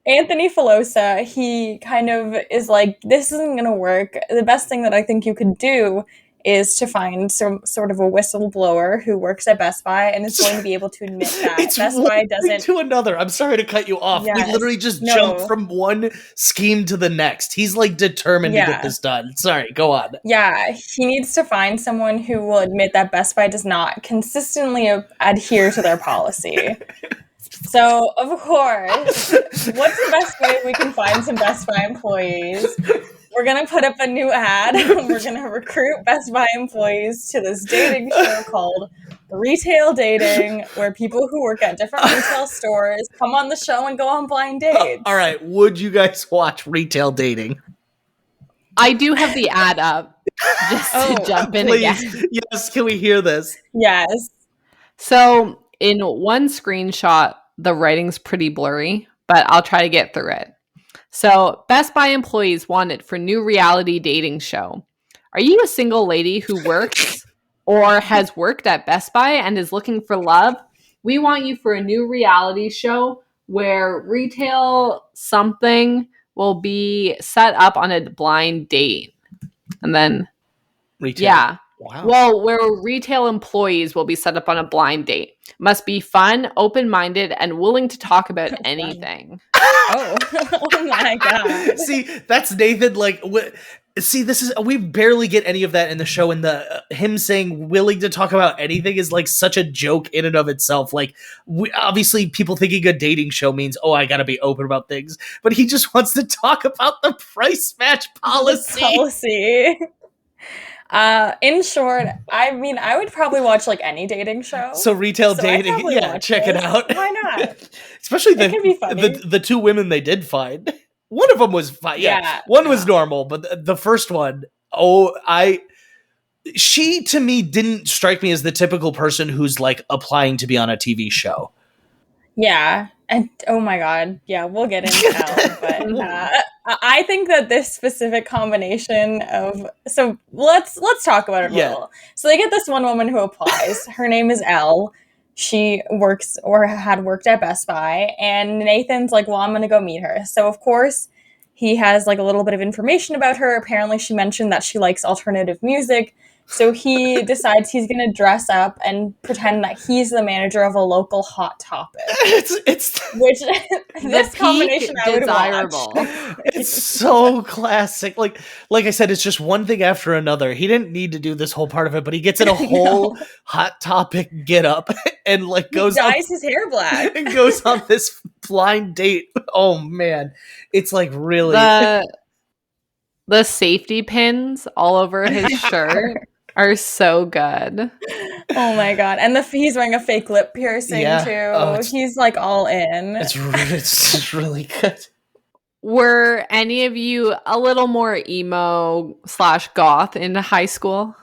Anthony Filosa, he kind of is like, this isn't going to work. The best thing that I think you could do is to find some sort of a whistleblower who works at Best Buy and is going to be able to admit that. It's Best one Buy thing doesn't. to another. I'm sorry to cut you off. Yes. We literally just No. jumped from one scheme to the next. He's like determined to Yeah. get this done. Sorry, go on. Yeah, he needs to find someone who will admit that Best Buy does not consistently adhere to their policy. So, of course, what's the best way we can find some Best Buy employees? We're going to put up a new ad. We're going to recruit Best Buy employees to this dating show called Retail Dating, where people who work at different retail stores come on the show and go on blind dates. All right. Would you guys watch Retail Dating? I do have the ad up just to jump in Please. again. Yes. Can we hear this? Yes. So in one screenshot, the writing's pretty blurry, but I'll try to get through it. So Best Buy employees wanted for new reality dating show. Are you a single lady who works or has worked at Best Buy and is looking for love? We want you for a new reality show where retail something will be set up on a blind date. And then, Retail. yeah. Wow. Well, where retail employees will be set up on a blind date. Must be fun, open-minded, and willing to talk about anything. Oh. Oh my God. See, that's Nathan. Like, see, this is we barely get any of that in the show, and the him saying willing to talk about anything is like such a joke in and of itself. Like, obviously, people thinking a dating show means I got to be open about things, but he just wants to talk about the price match policy. In short, I mean, I would probably watch like any dating show. So Retail Dating, yeah, check it out. Why not? Especially It can be funny. the two women they did find. One of them was fine. Yeah, one was normal, but the first one, she to me didn't strike me as the typical person who's like applying to be on a TV show. Yeah, and oh my God, yeah, we'll get into that. But I think that this specific combination of let's talk about it a little. So they get this one woman who applies. Her name is Elle. She works or had worked at Best Buy, and Nathan's like, well, I'm going to go meet her. So of course he has like a little bit of information about her. Apparently she mentioned that she likes alternative music. So he decides he's going to dress up and pretend that he's the manager of a local Hot Topic. It's which this combination I would watch. It's so classic. Like I said, it's just one thing after another. He didn't need to do this whole part of it, but he gets in a whole Hot Topic get up and like goes dyes his hair black and goes on this blind date. Oh man, it's like really the safety pins all over his shirt are so good. Oh my God. And he's wearing a fake lip piercing too. He's like all in. It's really good. Were any of you a little more emo/goth in high school?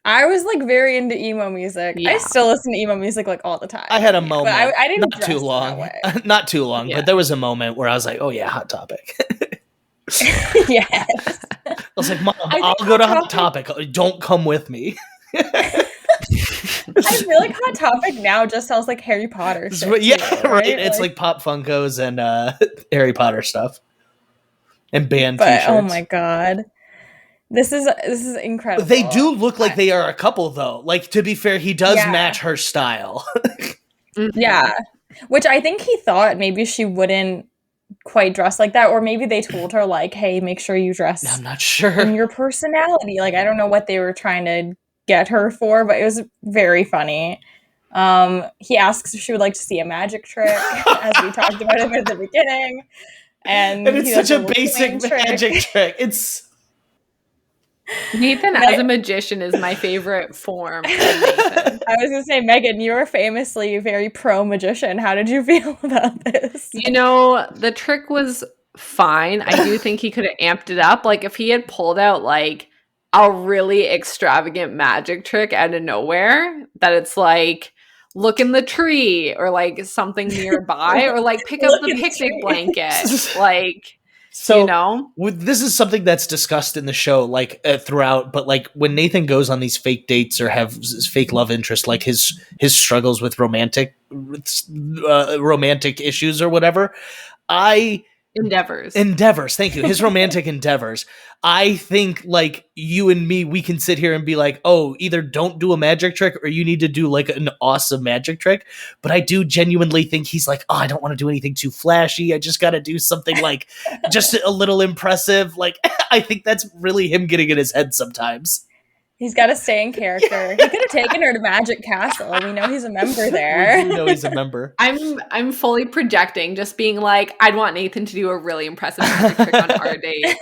I was like very into emo music. Yeah. I still listen to emo music like all the time. I had a moment. But I didn't not too long. Not too long, but there was a moment where I was like, oh yeah, Hot Topic. Yes. I was like, Mom, I'll go to Hot Topic. Don't come with me. I feel like Hot Topic now just sells like Harry Potter shit. Yeah, too, right. It's like Pop Funkos and Harry Potter stuff. And band t-shirts. Oh my God. This is incredible. They do look like they are a couple though. Like, to be fair, he does match her style. Yeah. Which I think he thought maybe she wouldn't quite dress like that, or maybe they told her like, hey, make sure you dress I'm not sure in your personality. Like, I don't know what they were trying to get her for, but it was very funny. He asks if she would like to see a magic trick, as we talked about it at the beginning, and it's such a basic magic trick. It's Nathan as a magician is my favorite form of Nathan. I was gonna say, Meagan, you are famously very pro magician. How did you feel about this? You know, the trick was fine. I do think he could have amped it up. Like, if he had pulled out like a really extravagant magic trick out of nowhere, that it's like, look in the tree, or like something nearby, or like pick up the picnic blanket, like. So, you know, this is something that's discussed in the show, like throughout. But like when Nathan goes on these fake dates or have fake love interest, like his struggles with romantic issues or whatever, endeavors. Thank you. His romantic endeavors. I think like you and me, we can sit here and be like, oh, either don't do a magic trick or you need to do like an awesome magic trick. But I do genuinely think he's like, oh, I don't want to do anything too flashy. I just got to do something like just a little impressive. Like, I think that's really him getting in his head sometimes. He's got to stay in character. He could have taken her to Magic Castle. We know he's a member there. We know he's a member. I'm fully projecting, just being like, I'd want Nathan to do a really impressive magic trick on our date.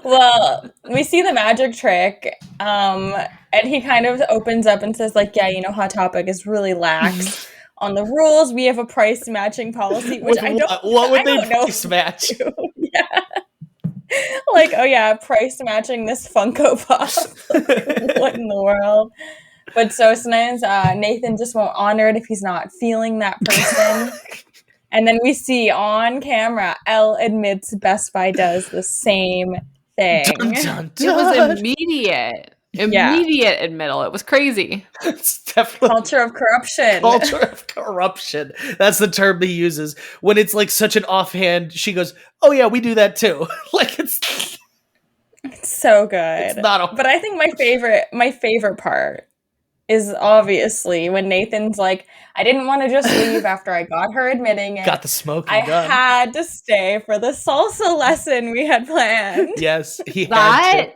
Well, we see the magic trick, and he kind of opens up and says, like, yeah, you know, Hot Topic is really lax on the rules. We have a price matching policy, which With I don't. what would I they don't know. price match? Yeah. Like, oh yeah, price matching this Funko Pop. Like, what in the world? But so sometimes Nathan just won't honor it if he's not feeling that person. And then we see on camera, Elle admits Best Buy does the same thing. Dun, dun, It was dun. immediate Yeah. admittal. It was crazy. It's definitely Culture of corruption. culture of corruption. That's the term he uses when it's like such an offhand. She goes, "Oh yeah, we do that too." Like it's So good. not a But I think my favorite part is obviously when Nathan's like, I didn't want to just leave after I got her admitting it. got the smoking I gun. had to stay for the salsa lesson we had planned. Yes, he had That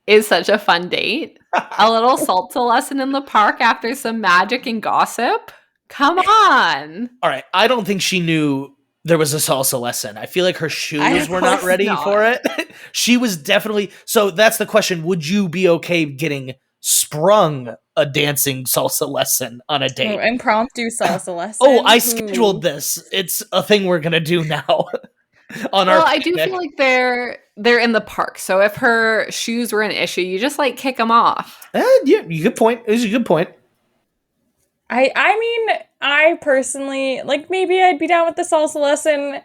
is such a fun date. A little salsa lesson in the park after some magic and gossip. Come on. All right, I don't think she knew there was a salsa lesson. I feel like her shoes Of were not course ready not. for it. She was definitely. So that's the question. Would you be okay getting sprung a dancing salsa lesson on a date? Impromptu salsa lesson. Oh, I Ooh. scheduled this. It's a thing we're gonna do now. On Well, our I do picnic. feel like they're in the park. So if her shoes were an issue, you just like kick them off. Yeah, good point. It was a good point. I mean, I personally, like, maybe I'd be down with the salsa lesson.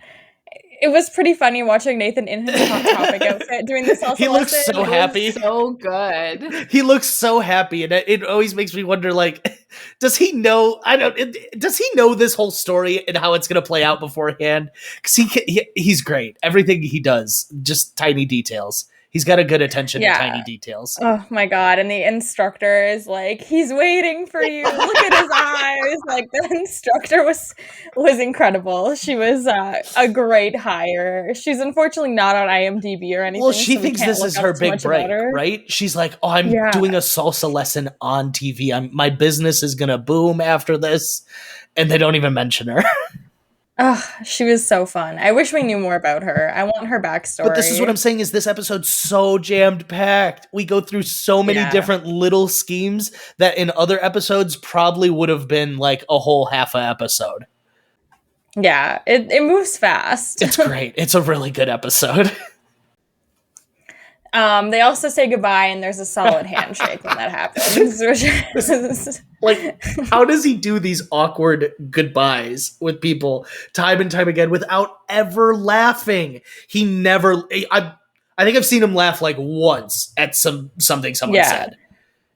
It was pretty funny watching Nathan in his Hot Topic outfit doing the salsa He looks lesson. so It was happy. So good. He looks so happy, and it always makes me wonder, like, does he know? Does he know this whole story and how it's going to play out beforehand? Because he's great. Everything he does, just tiny details. He's got a good attention Yeah. to tiny details. Oh my god, and the instructor is like, he's waiting for you. Look at his eyes. Like, the instructor was incredible. She was a great hire. She's unfortunately not on IMDb or anything. Well, she so we thinks can't this look is up her too big much break, about her. right? She's like, "Oh, I'm Yeah. doing a salsa lesson on TV. My business is gonna boom after this," and they don't even mention her. Oh, she was so fun. I wish we knew more about her. I want her backstory. But this is what I'm saying: is this episode's so jammed packed? We go through so many Yeah. different little schemes that in other episodes probably would have been like a whole half a episode. Yeah, it moves fast. It's great. It's a really good episode. They also say goodbye, and there's a solid handshake when that happens. Which is, Like, how does he do these awkward goodbyes with people time and time again without ever laughing? He never. I think I've seen him laugh like once at something someone Yeah. said.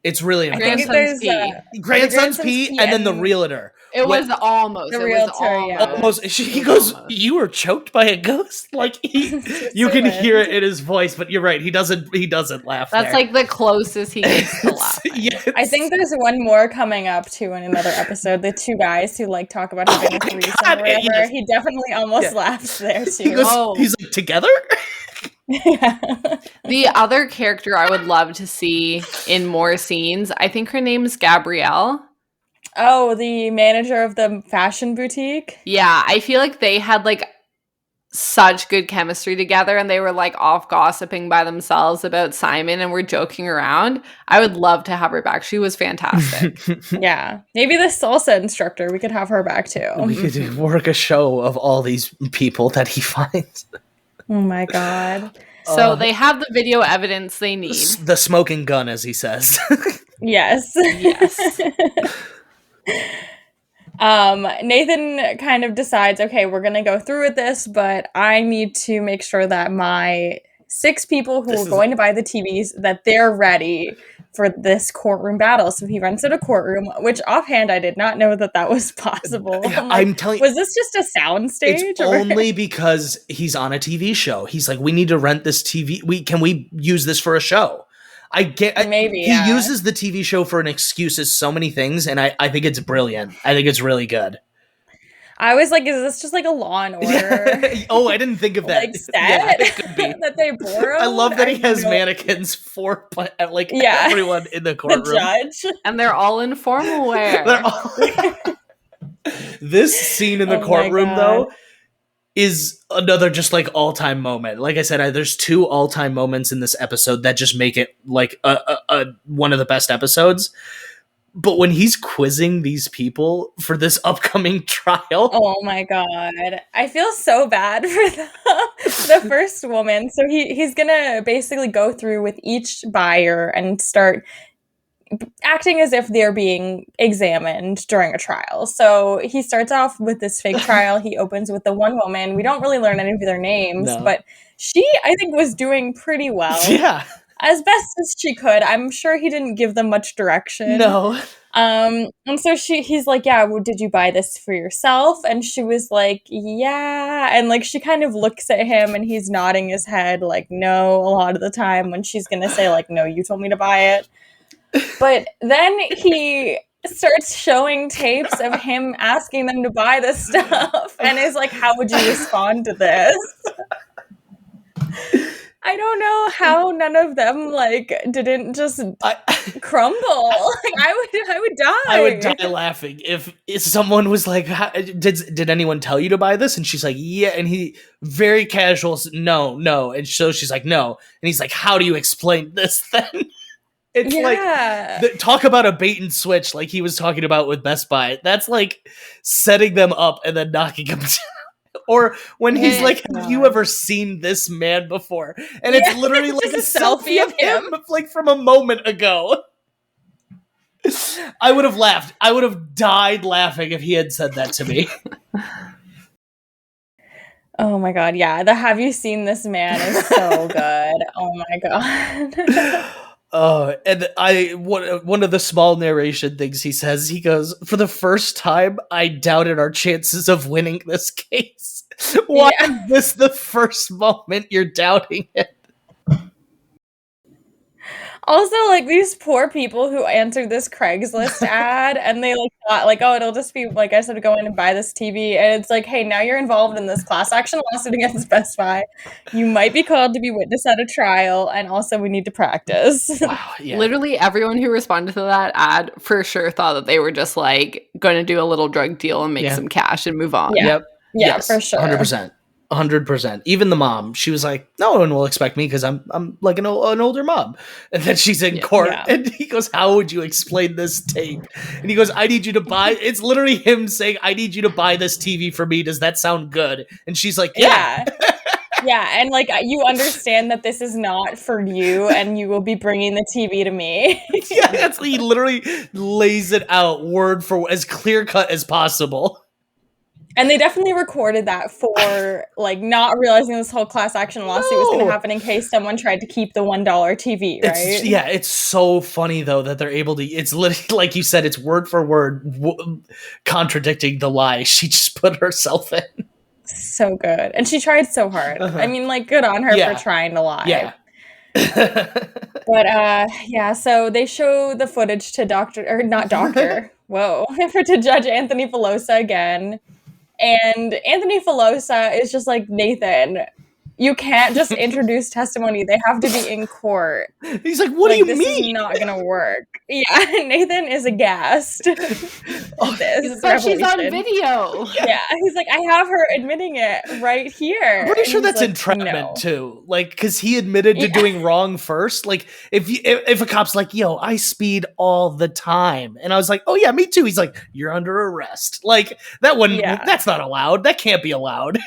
It's really I impressive. think Grandson's there's P. Grandson's P and then the realtor. It When- was almost. The it realtor, was yeah. almost. He It was goes, almost. "You were choked by a ghost." Like you can hear it in his voice, but you're right. He doesn't laugh. That's there. like the closest he gets to laughing. Yes. I think there's one more coming up too in another episode. The two guys who like talk about having a my threesome God, or whatever. yes. He definitely almost Yeah. laughs there He too. goes. Oh. He's like, "Together." Yeah. The other character I would love to see in more scenes, I think her name's Gabrielle. Oh, the manager of the fashion boutique. Yeah, I feel like they had like such good chemistry together and they were like off gossiping by themselves about Simon and were joking around. I would love to have her back. She was fantastic. Yeah, maybe the salsa instructor. We could have her back too. We could work a show of all these people that he finds. Oh my god. So they have the video evidence they need. The smoking gun, as he says. Yes. Yes. Nathan kind of decides, okay, we're gonna go through with this, but I need to make sure that my 6 people who are going to buy the TVs, that they're ready for this courtroom battle. So he rents out a courtroom, which offhand I did not know that was possible. I'm like, I'm telling you, was this just a sound stage? it's only because he's on a TV show. He's like, we need to rent this TV. Can we use this for a show? Maybe, he yeah. uses the TV show for an excuse as so many things, and I think it's brilliant. I think it's really good. I was like, is this just like a Law and Order Oh, I didn't think of that. like set Yeah, it could be. that they borrowed? I love that he has don't- mannequins for like Yeah. everyone in the The courtroom. judge. And they're all in formal wear. They're all- This scene in the Oh my courtroom, God. though, is another just like all-time moment. Like I said, there's 2 all-time moments in this episode that just make it like a one of the best episodes. But when he's quizzing these people for this upcoming trial, Oh my god. I feel so bad for the first woman. So he's gonna basically go through with each buyer and start acting as if they're being examined during a trial. So he starts off with this fake trial. He opens with the one woman. We don't really learn any of their names, No. but she, I think, was doing pretty well. yeah, As best as she could. I'm sure he didn't give them much direction. no, And so he's like, yeah, well, did you buy this for yourself? And she was like, yeah. And like, she kind of looks at him and he's nodding his head like, no, a lot of the time when she's going to say like, no, you told me to buy it. But then he starts showing tapes of him asking them to buy this stuff and is like, how would you respond to this? I don't know how none of them like didn't just crumble. Like I would die. I would die laughing if someone was like, did anyone tell you to buy this? And she's like, yeah. And he very casual, no. And so she's like, no. And he's like, how do you explain this then? It's like, talk about a bait and switch like he was talking about with Best Buy. That's like setting them up and then knocking them down. Or when he's like, have you ever seen this man before? And it's literally like a selfie of him like from a moment ago. I would have laughed. I would have died laughing if he had said that to me. Oh my god, yeah. The have you seen this man is so good. Oh my god. And one of the small narration things he says, he goes, for the first time, I doubted our chances of winning this case. Why is this the first moment you're doubting it? Also, like, these poor people who answered this Craigslist ad and they like thought like, oh, it'll just be like I said, go in and buy this TV, and it's like, hey, now you're involved in this class action lawsuit against Best Buy. You might be called to be witness at a trial, and also we need to practice. Wow, yeah. Literally everyone who responded to that ad for sure thought that they were just like going to do a little drug deal and make some cash and move on. Yeah. Yep. Yeah, Yes, for sure. 100%. Even the mom, she was like, no one will expect me because I'm like an older mom. And then she's in court and he goes, how would you explain this tape? And he goes, I need you to buy, it's literally him saying, I need you to buy this TV for me. Does that sound good? And she's like, yeah. Yeah, and like you understand that this is not for you and you will be bringing the TV to me. Yeah, he literally lays it out word for as clear cut as possible. And they definitely recorded that for, like, not realizing this whole class action lawsuit was going to happen in case someone tried to keep the $1 TV, right? It's so funny, though, that they're able to, it's literally, like you said, it's word for word contradicting the lie she just put herself in. So good. And she tried so hard. I mean, like, good on her for trying to lie. Yeah. But, so they show the footage to to Judge Anthony Filosa again. And Anthony Filosa is just like, Nathan, you can't just introduce testimony. They have to be in court. He's like, what do you mean? This is not going to work. Yeah, Nathan is aghast. She's on video. Yeah, he's like, I have her admitting it right here. I'm pretty sure that's like, entrapment too. Like, because he admitted to doing wrong first. Like, if a cop's like, yo, I speed all the time. And I was like, oh yeah, me too. He's like, you're under arrest. Like, that wouldn't, that's not allowed. That can't be allowed.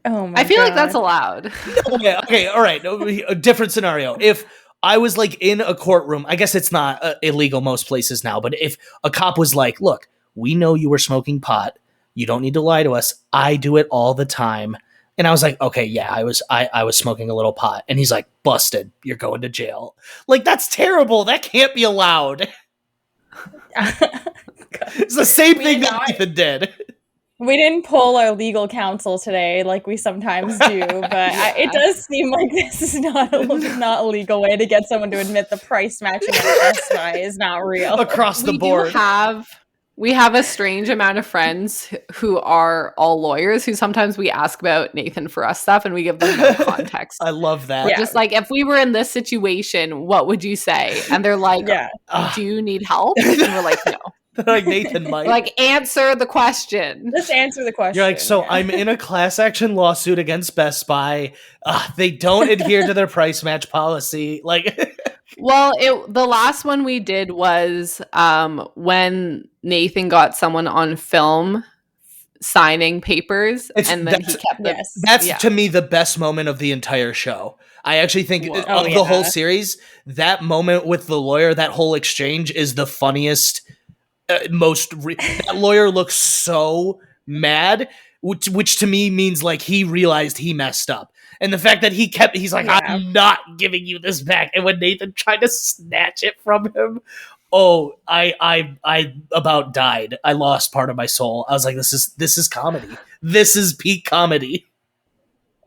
Oh my I feel like that's allowed. Okay, all right. A different scenario. If I was like in a courtroom, I guess it's not illegal most places now, but if a cop was like, look, we know you were smoking pot. You don't need to lie to us. I do it all the time. And I was like, okay, yeah, I was smoking a little pot. And he's like, busted. You're going to jail. Like, that's terrible. That can't be allowed. It's the same thing that Nathan did. We didn't pull our legal counsel today like we sometimes do, but it does seem like this is not a legal way to get someone to admit the price matching at Best Buy is not real. Across the board. We have a strange amount of friends who are all lawyers who sometimes we ask about Nathan for us stuff and we give them no context. I love that. We're just like, if we were in this situation, what would you say? And they're like, do you need help? And we're like, no. They're like, Nathan might. Like, answer the question. Let's answer the question. You're like, so yeah. I'm in a class action lawsuit against Best Buy. They don't adhere to their price match policy. Like, Well, the last one we did was when Nathan got someone on film signing papers, and then he kept them. Yes. that's to me the best moment of the entire show. I actually think Whoa. of the whole series, that moment with the lawyer, that whole exchange is the funniest. That lawyer looks so mad, which to me means like he realized he messed up, and the fact that he's like, I'm not giving you this back, and when Nathan tried to snatch it from him, I about died. I lost part of my soul. I was like, this is comedy. This is peak comedy.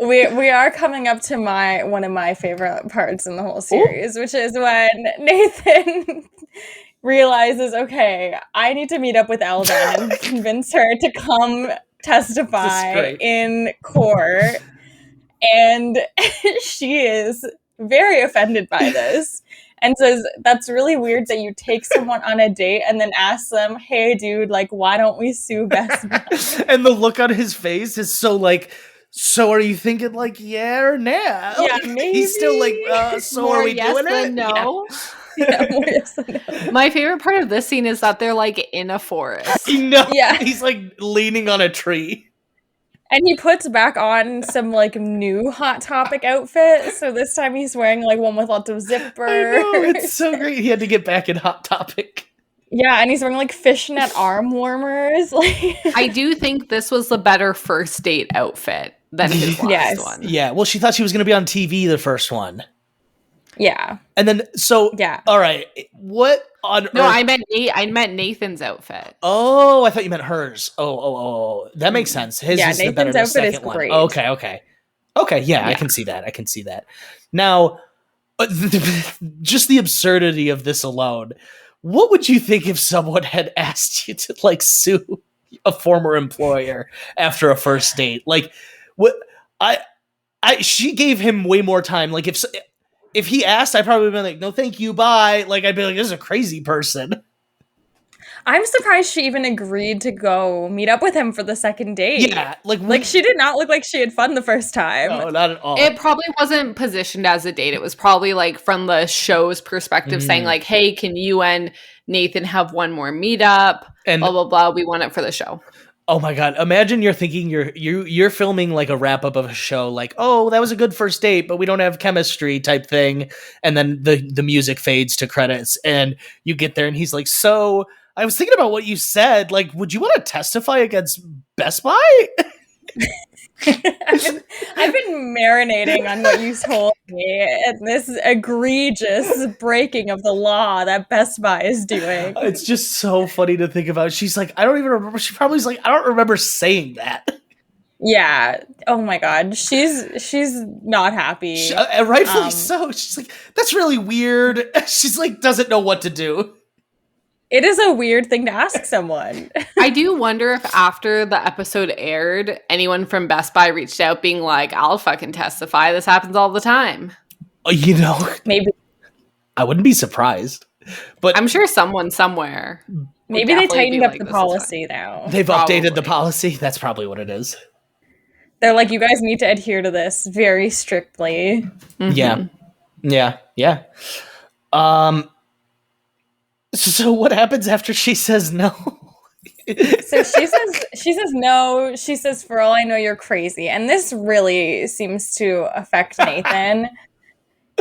We are coming up to one of my favorite parts in the whole series, which is when Nathan realizes, okay, I need to meet up with Eldon and convince her to come testify in court. And she is very offended by this and says, that's really weird that you take someone on a date and then ask them, hey, dude, like, why don't we sue Best Buy? And the look on his face is so like, so are you thinking like, yeah or nah? Yeah, like, maybe. He's still like, so More are we yes doing than it? no. Yeah, more yes than no. My favorite part of this scene is that they're like in a forest. No, Yeah. He's like leaning on a tree. And he puts back on some like new Hot Topic outfit. So this time he's wearing like one with lots of zippers. I know, it's so great. He had to get back in Hot Topic. Yeah, and he's wearing like fishnet arm warmers. Like, I do think this was the better first date outfit than his last Yes. one. Yeah, well, she thought she was going to be on TV the first one. yeah. And then, so, Yeah. all right, what on No, earth? I meant Nathan's outfit. Oh, I thought you meant hers. Oh. That makes sense. His Yeah, is the better Nathan's the outfit is second one. great. Okay, yeah, I can see that. Now, just the absurdity of this alone. What would you think if someone had asked you to like sue a former employer after a first date? Like, what? She gave him way more time. Like, if he asked, I probably would have been like, no, thank you, bye. Like, I'd be like, this is a crazy person. I'm surprised she even agreed to go meet up with him for the second date. Yeah, like she did not look like she had fun the first time. No, not at all. It probably wasn't positioned as a date. It was probably like from the show's perspective saying like, hey, can you and Nathan have one more meetup? And blah, blah, blah. We want it for the show. Oh my god! Imagine you're thinking you're filming like a wrap up of a show, like, oh, that was a good first date, but we don't have chemistry type thing, and then the music fades to credits, and you get there, and he's like, so I was thinking about what you said. Like, would you want to testify against Best Buy? I've been marinating on what you told me and this egregious breaking of the law that Best Buy is doing. It's just so funny to think about. She's like, I don't even remember. She probably's like, I don't remember saying that. Yeah. Oh my god. She's not happy. Rightfully so. She's like, that's really weird. She's like, doesn't know what to do. It is a weird thing to ask someone. I do wonder if after the episode aired, anyone from Best Buy reached out being like, I'll fucking testify. This happens all the time. You know, Maybe. I wouldn't be surprised. But I'm sure someone somewhere. Maybe they tightened up like, the "This is policy now. they've Probably. updated the policy. That's probably what it is. They're like, you guys need to adhere to this very strictly. Mhm. Yeah. So what happens after she says no? So she says no. She says, for all I know, you're crazy. And this really seems to affect Nathan.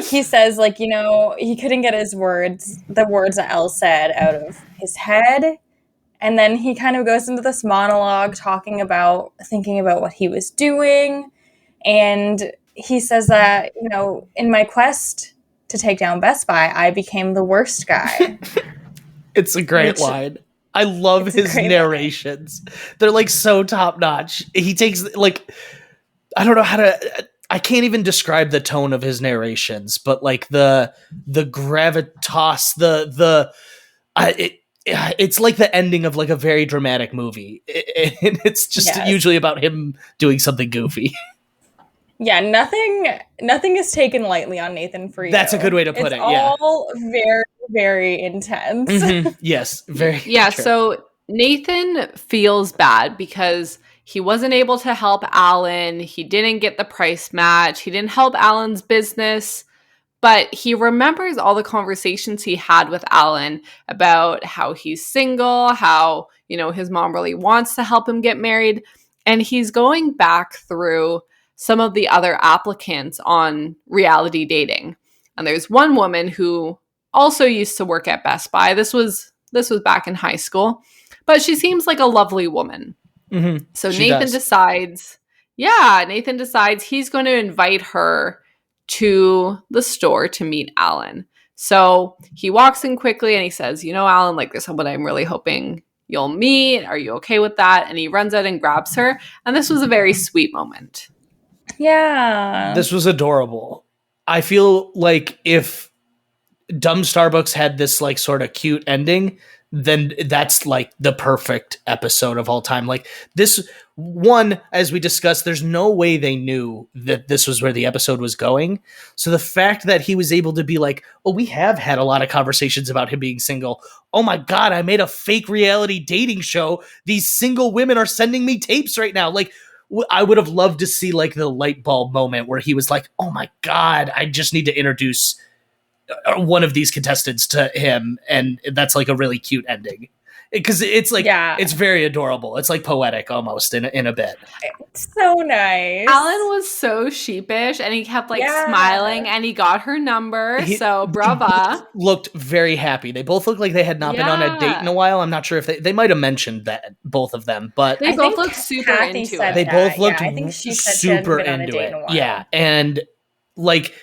He says, like, you know, he couldn't get the words that Elle said out of his head. And then he kind of goes into this monologue thinking about what he was doing. And he says that, you know, in my quest to take down Best Buy, I became the worst guy. It's a great line. I love his narrations. They're like so top notch. He takes like, I don't know how to, I can't even describe the tone of his narrations, but like the gravitas, it's like the ending of like a very dramatic movie. And it's just usually about him doing something goofy. Yeah, nothing is taken lightly on Nathan for you. That's a good way to put it's it, yeah. all very, very intense. Mhm. Yes, very Yeah, true. so Nathan feels bad because he wasn't able to help Alan. He didn't get the price match. He didn't help Alan's business. But he remembers all the conversations he had with Alan about how he's single, how, his mom really wants to help him get married. And he's going back through some of the other applicants on reality dating. And there's one woman who also used to work at Best Buy. This was back in high school, but she seems like a lovely woman. Mhm. So She Nathan does. decides he's going to invite her to the store to meet Alan. So he walks in quickly and he says, Alan, like, there's someone I'm really hoping you'll meet. Are you okay with that? And he runs out and grabs her. And this was a very sweet moment. Yeah. This was adorable. I feel like if Dumb Starbucks had this like sort of cute ending, then that's like the perfect episode of all time. Like this one, as we discussed, there's no way they knew that this was where the episode was going. So the fact that he was able to be like, oh, we have had a lot of conversations about him being single. Oh my God, I made a fake reality dating show. These single women are sending me tapes right now. Like, I would have loved to see like the light bulb moment where he was like, oh my God, I just need to introduce one of these contestants to him, and that's like a really cute ending because it's like it's very adorable. It's like poetic almost in a bit. It's so nice. Alan was so sheepish and he kept like smiling and he got her number. So brava. Looked very happy. They both looked like they had not been on a date in a while. I'm not sure if they might have mentioned that, both of them, but they both looked super into it. They both looked I think she said super into it. Yeah, and like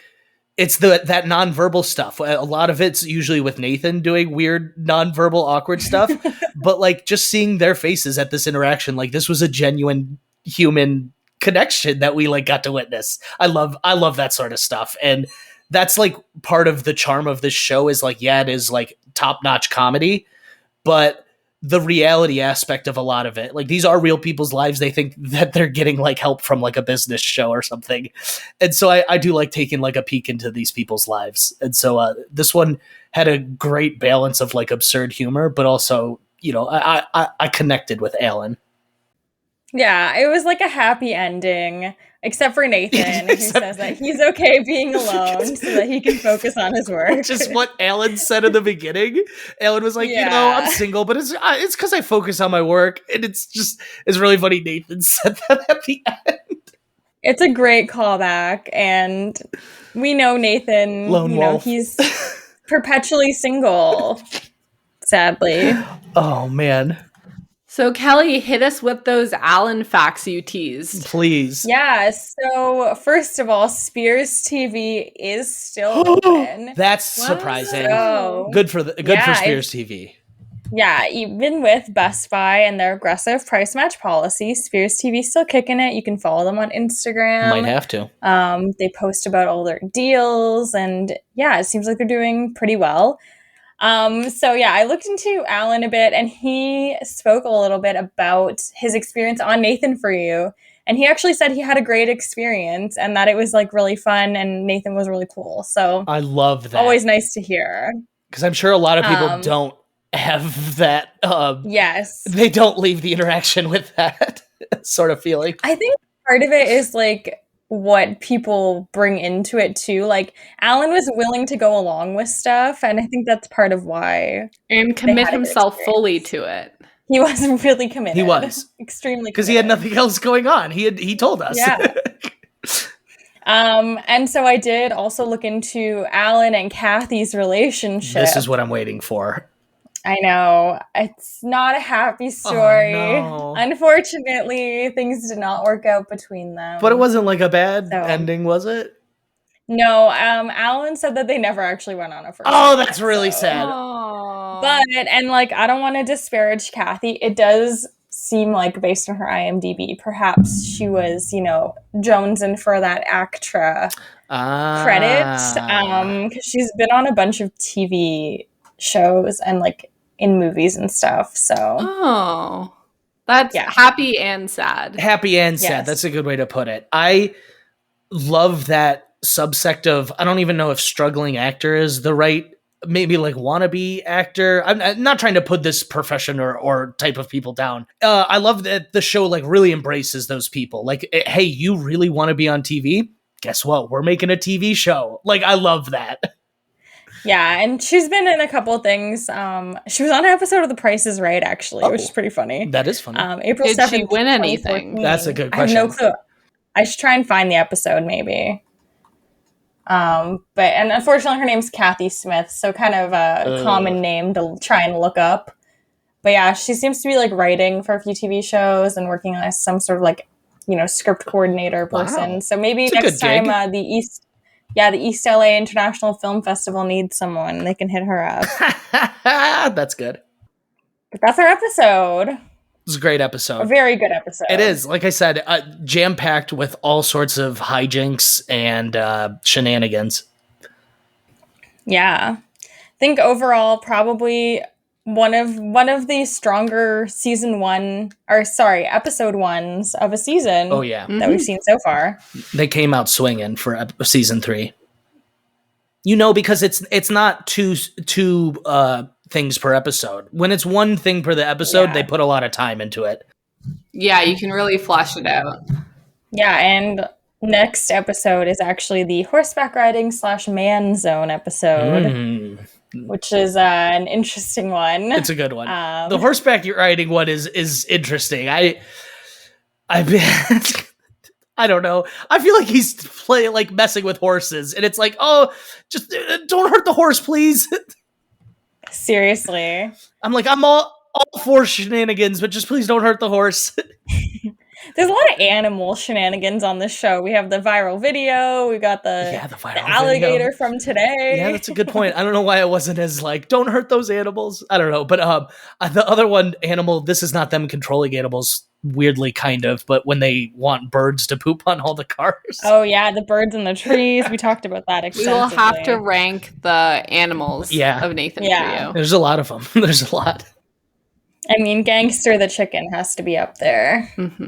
it's that nonverbal stuff. A lot of it's usually with Nathan doing weird nonverbal awkward stuff, but like just seeing their faces at this interaction, like this was a genuine human connection that we like got to witness. I love that sort of stuff, and that's like part of the charm of this show is like, yeah, it is like top-notch comedy, but the reality aspect of a lot of it, like these are real people's lives. They think that they're getting like help from like a business show or something. And so I do like taking like a peek into these people's lives. And so this one had a great balance of like absurd humor, but also, I connected with Alan. Yeah, it was like a happy ending, except for Nathan, who says that he's okay being alone so that he can focus on his work. Which is what Alan said in the beginning. Alan was like, I'm single, but it's because I focus on my work. And it's really funny Nathan said that at the end. It's a great callback, and we know Nathan, Lone wolf. He's perpetually single, sadly. Oh, man. So Kelly, hit us with those Alan facts you teased. Please. Yeah, so first of all, Spears TV is still open. That's surprising. So, good for Spears TV. Yeah, even with Best Buy and their aggressive price match policy, Spears TV is still kicking it. You can follow them on Instagram. Might have to. They post about all their deals, and yeah, it seems like they're doing pretty well. So yeah, I looked into Alan a bit, and he spoke a little bit about his experience on Nathan For You. And he actually said he had a great experience and that it was like really fun and Nathan was really cool. So I love that. Always nice to hear. Because I'm sure a lot of people don't have that. Yes. They don't leave the interaction with that sort of feeling. I think part of it is like what people bring into it too. Like Alan was willing to go along with stuff, and I think that's part of why. And commit himself fully to it. He was really committed. He was extremely because he had nothing else going on. He told us. Yeah. And so I did also look into Alan and Kathy's relationship. This is what I'm waiting for. I know. It's not a happy story. Oh, no. Unfortunately, things did not work out between them. But it wasn't like a bad ending, was it? No, Alan said that they never actually went on a first Oh, date, that's really so. sad. But, and like, I don't want to disparage Kathy. It does seem like, based on her IMDb, perhaps she was, jonesing for that ACTRA credit. Because she's been on a bunch of TV shows and like in movies and stuff. So that's happy and sad. Happy and sad. That's a good way to put it. love that subsect of, I don't even know if struggling actor is the right, maybe like wannabe actor. I'm not trying to put this profession or type of people down. I love that the show like really embraces those people. Like, hey, you really want to be on TV? Guess what? We're making a TV show. Like, I love that. Yeah, and she's been in a couple of things. She was on an episode of The Price is Right, actually, which is pretty funny. That is funny. April Did 7th, she win anything? 2014. That's a good I have question. no clue. I should try and find the episode, maybe. And unfortunately, her name's Kathy Smith, so kind of a common name to try and look up. But yeah, she seems to be like writing for a few TV shows and working as some sort of like, script coordinator person. Wow. So maybe It's a next good gig. time the East LA International Film Festival needs someone, they can hit her up. That's good. But that's our episode. It's a great A episode. very good episode. It is, like I said, jam-packed with all sorts of hijinks and shenanigans. Yeah. I think overall probably one of the stronger episode ones of a season. Oh, yeah. That we've seen so far. They came out swinging for season 3. Because it's not two things per episode. When it's one thing per the episode, They put a lot of time into it. Yeah, you can really flesh it out. Yeah, and next episode is actually the horseback riding / man zone episode, which is an interesting one. It's a good one. The horseback riding one is interesting. I don't know. I feel like he's messing with horses, and it's like, oh, just don't hurt the horse, please. Seriously. I'm like, I'm all for shenanigans, but just please don't hurt the horse. There's a lot of animal shenanigans on this show. We have the viral video. We got the alligator video from today. Yeah, that's a good point. I don't know why it wasn't as like, don't hurt those animals. I don't know. But the other one, animal, this is not them controlling animals, weirdly kind of, but when they want birds to poop on all the cars. Oh, yeah, the birds in the trees. We talked about that We extensively. will have to rank the animals of Nathan for you. There's a lot of them. There's a lot. I mean, Gangster the chicken has to be up there. Mm-hmm.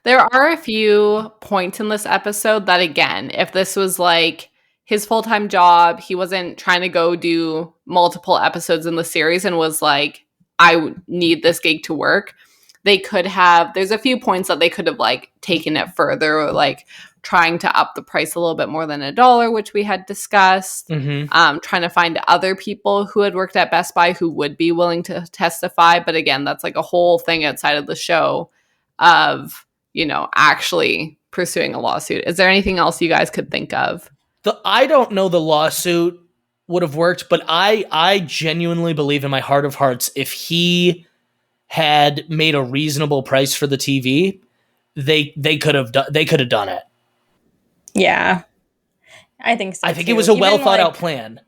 There are a few points in this episode that, again, if this was like his full-time job, he wasn't trying to go do multiple episodes in the series and was like, I need this gig to work. They could have, there's a few points that they could have like taken it further, or like trying to up the price a little bit more than $1, which we had discussed. Trying to find other people who had worked at Best Buy who would be willing to testify. But again, that's like a whole thing outside of the show of, actually pursuing a lawsuit. Is there anything else you guys could think of? I don't know the lawsuit would have worked, but I genuinely believe in my heart of hearts, if he had made a reasonable price for the TV, they could have done it. Yeah, I think so. I think too. it was a Even, well thought out plan.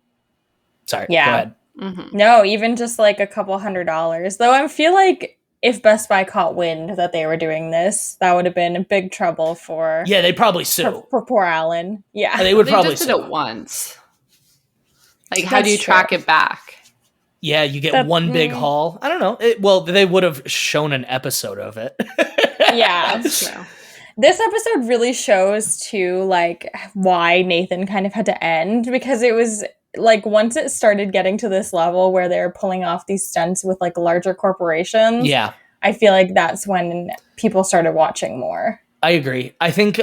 Sorry, Yeah. go ahead. Mm-hmm. No, even just like a couple $100. Though I feel like if Best Buy caught wind that they were doing this, that would have been big trouble for they'd probably sue. for poor Alan. Yeah, They would probably just sue. did it once. Like, how do you That's track true. it back? Yeah, you get one big haul. I don't know. They would have shown an episode of it. Yeah. That's true. This episode really shows too, like, why Nathan kind of had to end, because it was like once it started getting to this level where they're pulling off these stunts with like larger corporations. Yeah, I feel like that's when people started watching more. I agree. I think,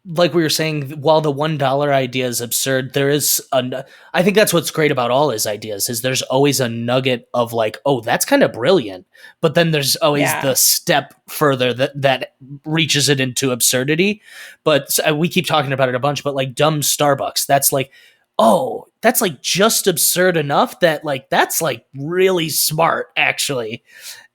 like we were saying, while the $1 idea is absurd, there is I think that's what's great about all his ideas, is there's always a nugget of like, oh, that's kind of brilliant. But then there's always the step further that reaches it into absurdity. But we keep talking about it a bunch, but like dumb Starbucks, that's like, oh, that's like just absurd enough that like, that's like really smart actually.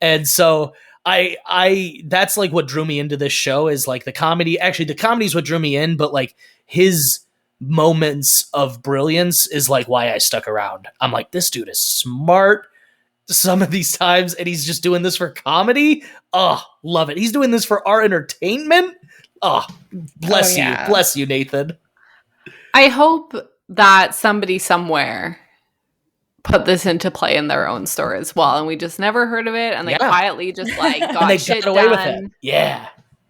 And so I that's like what drew me into this show, is like the comedy. Actually, the comedy is what drew me in, but like his moments of brilliance is like why I stuck around. I'm like, this dude is smart some of these times, and he's just doing this for comedy. Oh, love it. He's doing this for our entertainment. Oh, bless you. Bless you, Nathan. I hope that somebody somewhere put this into play in their own store as well, and we just never heard of it, and they quietly just like got and they shit got away done. with it.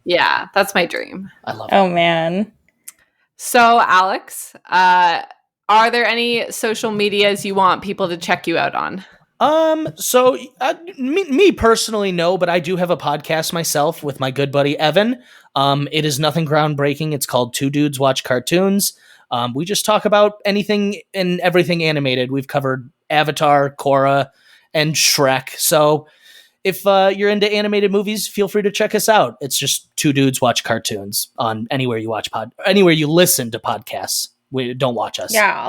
Yeah, that's my dream. I love it. Oh man, So, Alex, are there any social medias you want people to check you out on? So me personally, no, but I do have a podcast myself with my good buddy Evan. It is nothing groundbreaking. It's called Two Dudes Watch Cartoons. We just talk about anything and everything animated. We've covered Avatar, Korra, and Shrek. So if you're into animated movies, feel free to check us out. It's just Two Dudes Watch Cartoons on anywhere you anywhere you listen to podcasts. We don't watch us. Yeah,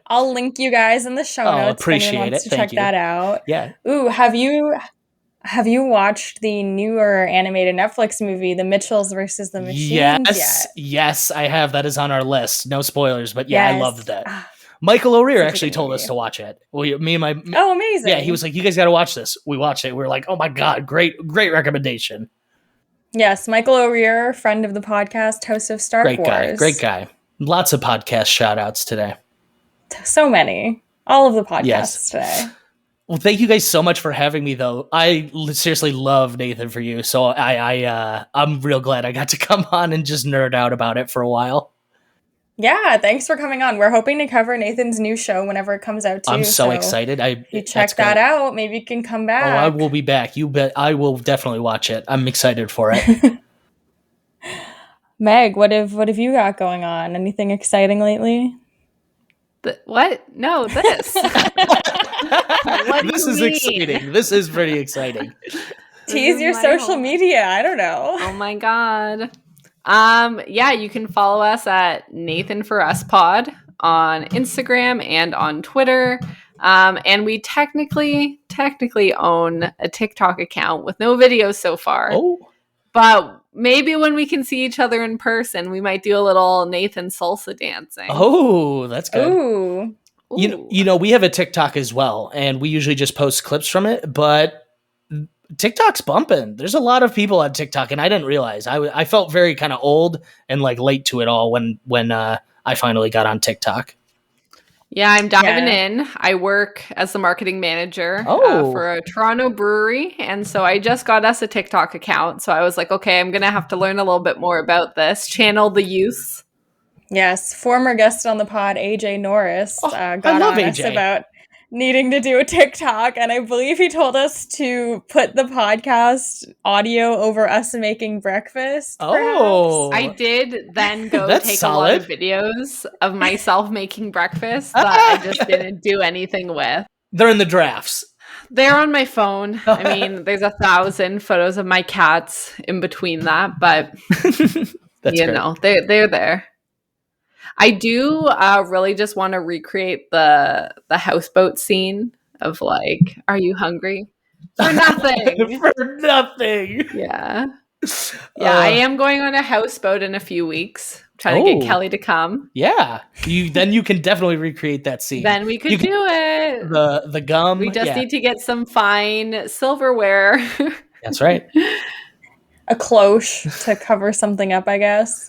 I'll link you guys in the show notes. Appreciate if anyone wants it. to Thank check you. that out. Yeah. Ooh, have you watched the newer animated Netflix movie, The Mitchells versus the Machines? Yes, I have. That is on our list. No spoilers, but yeah, I loved that. Ah, Michael O'Rear such a actually good told us movie. to watch it. Me and my Oh, amazing! yeah, he was like, "You guys got to watch this." We watched it. We were like, "Oh my god, great recommendation." Yes, Michael O'Rear, friend of the podcast, host of Star Wars. Great guy. Lots of podcast shout outs today. So many. All of the podcasts Yes. today. Well, thank you guys so much for having me, though. I seriously love Nathan for You, so I'm real glad I got to come on and just nerd out about it for a while. Yeah, thanks for coming on. We're hoping to cover Nathan's new show whenever it comes out too. I'm so excited. You check that out. Maybe you can come back. Oh, I will be back. You bet. I will definitely watch it. I'm excited for it. Meg, what have you got going on? Anything exciting lately? What? No, this. What do This you is mean? exciting. This is pretty exciting. Tease is your my social home. media. I don't know. Oh my god. Yeah, you can follow us at Nathan for Us Pod on Instagram and on Twitter. And we technically own a TikTok account with no videos so far. Oh, But maybe when we can see each other in person, we might do a little Nathan salsa dancing. oh, that's good. Ooh. You know, we have a TikTok as well, and we usually just post clips from it, but TikTok's bumping. There's a lot of people on TikTok, and I didn't realize. I felt very kind of old and like late to it all when I finally got on TikTok. Yeah, I'm diving in. I work as the marketing manager for a Toronto brewery. And so I just got us a TikTok account. So I was like, okay, I'm going to have to learn a little bit more about this. Channel the youth. Yes, former guest on the pod, AJ Norris, got I love on us AJ. about needing to do a TikTok, and I believe he told us to put the podcast audio over us making breakfast. Oh. I did then go That's take solid. a lot of videos of myself making breakfast that I just didn't do anything with. They're in the drafts. They're on my phone. I mean, there's 1,000 photos of my cats in between that, but That's you great. know, they're there. I do really just want to recreate the houseboat scene of like, are you hungry? For nothing. For nothing. Yeah. Yeah, I am going on a houseboat in a few weeks. Trying to get Kelly to come. Yeah. Then you can definitely recreate that scene. Then we could do it. The gum. We just need to get some fine silverware. That's right. A cloche to cover something up, I guess.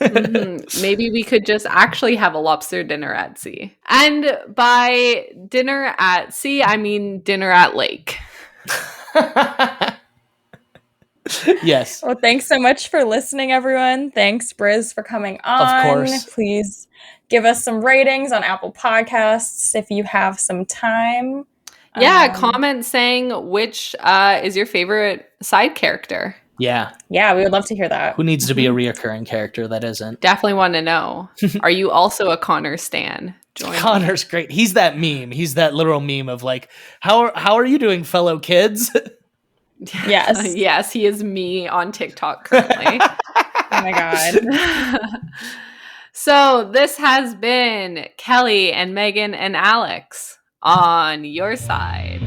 Maybe we could just actually have a lobster dinner at sea. And by dinner at sea, I mean dinner at lake. Yes. Well, thanks so much for listening, everyone. Thanks, Briz, for coming on. Of course. Please give us some ratings on Apple Podcasts if you have some time. Yeah, comment saying which is your favorite side character. Yeah. Yeah, we would love to hear that. Who needs to be a reoccurring character that isn't? Definitely want to know. Are you also a Connor stan? Join me. Connor's great. He's that meme. He's that literal meme of like, how are you doing, fellow kids? Yes. Yes, he is me on TikTok currently. Oh my God. So this has been Kelly and Meagan and Alex on your side.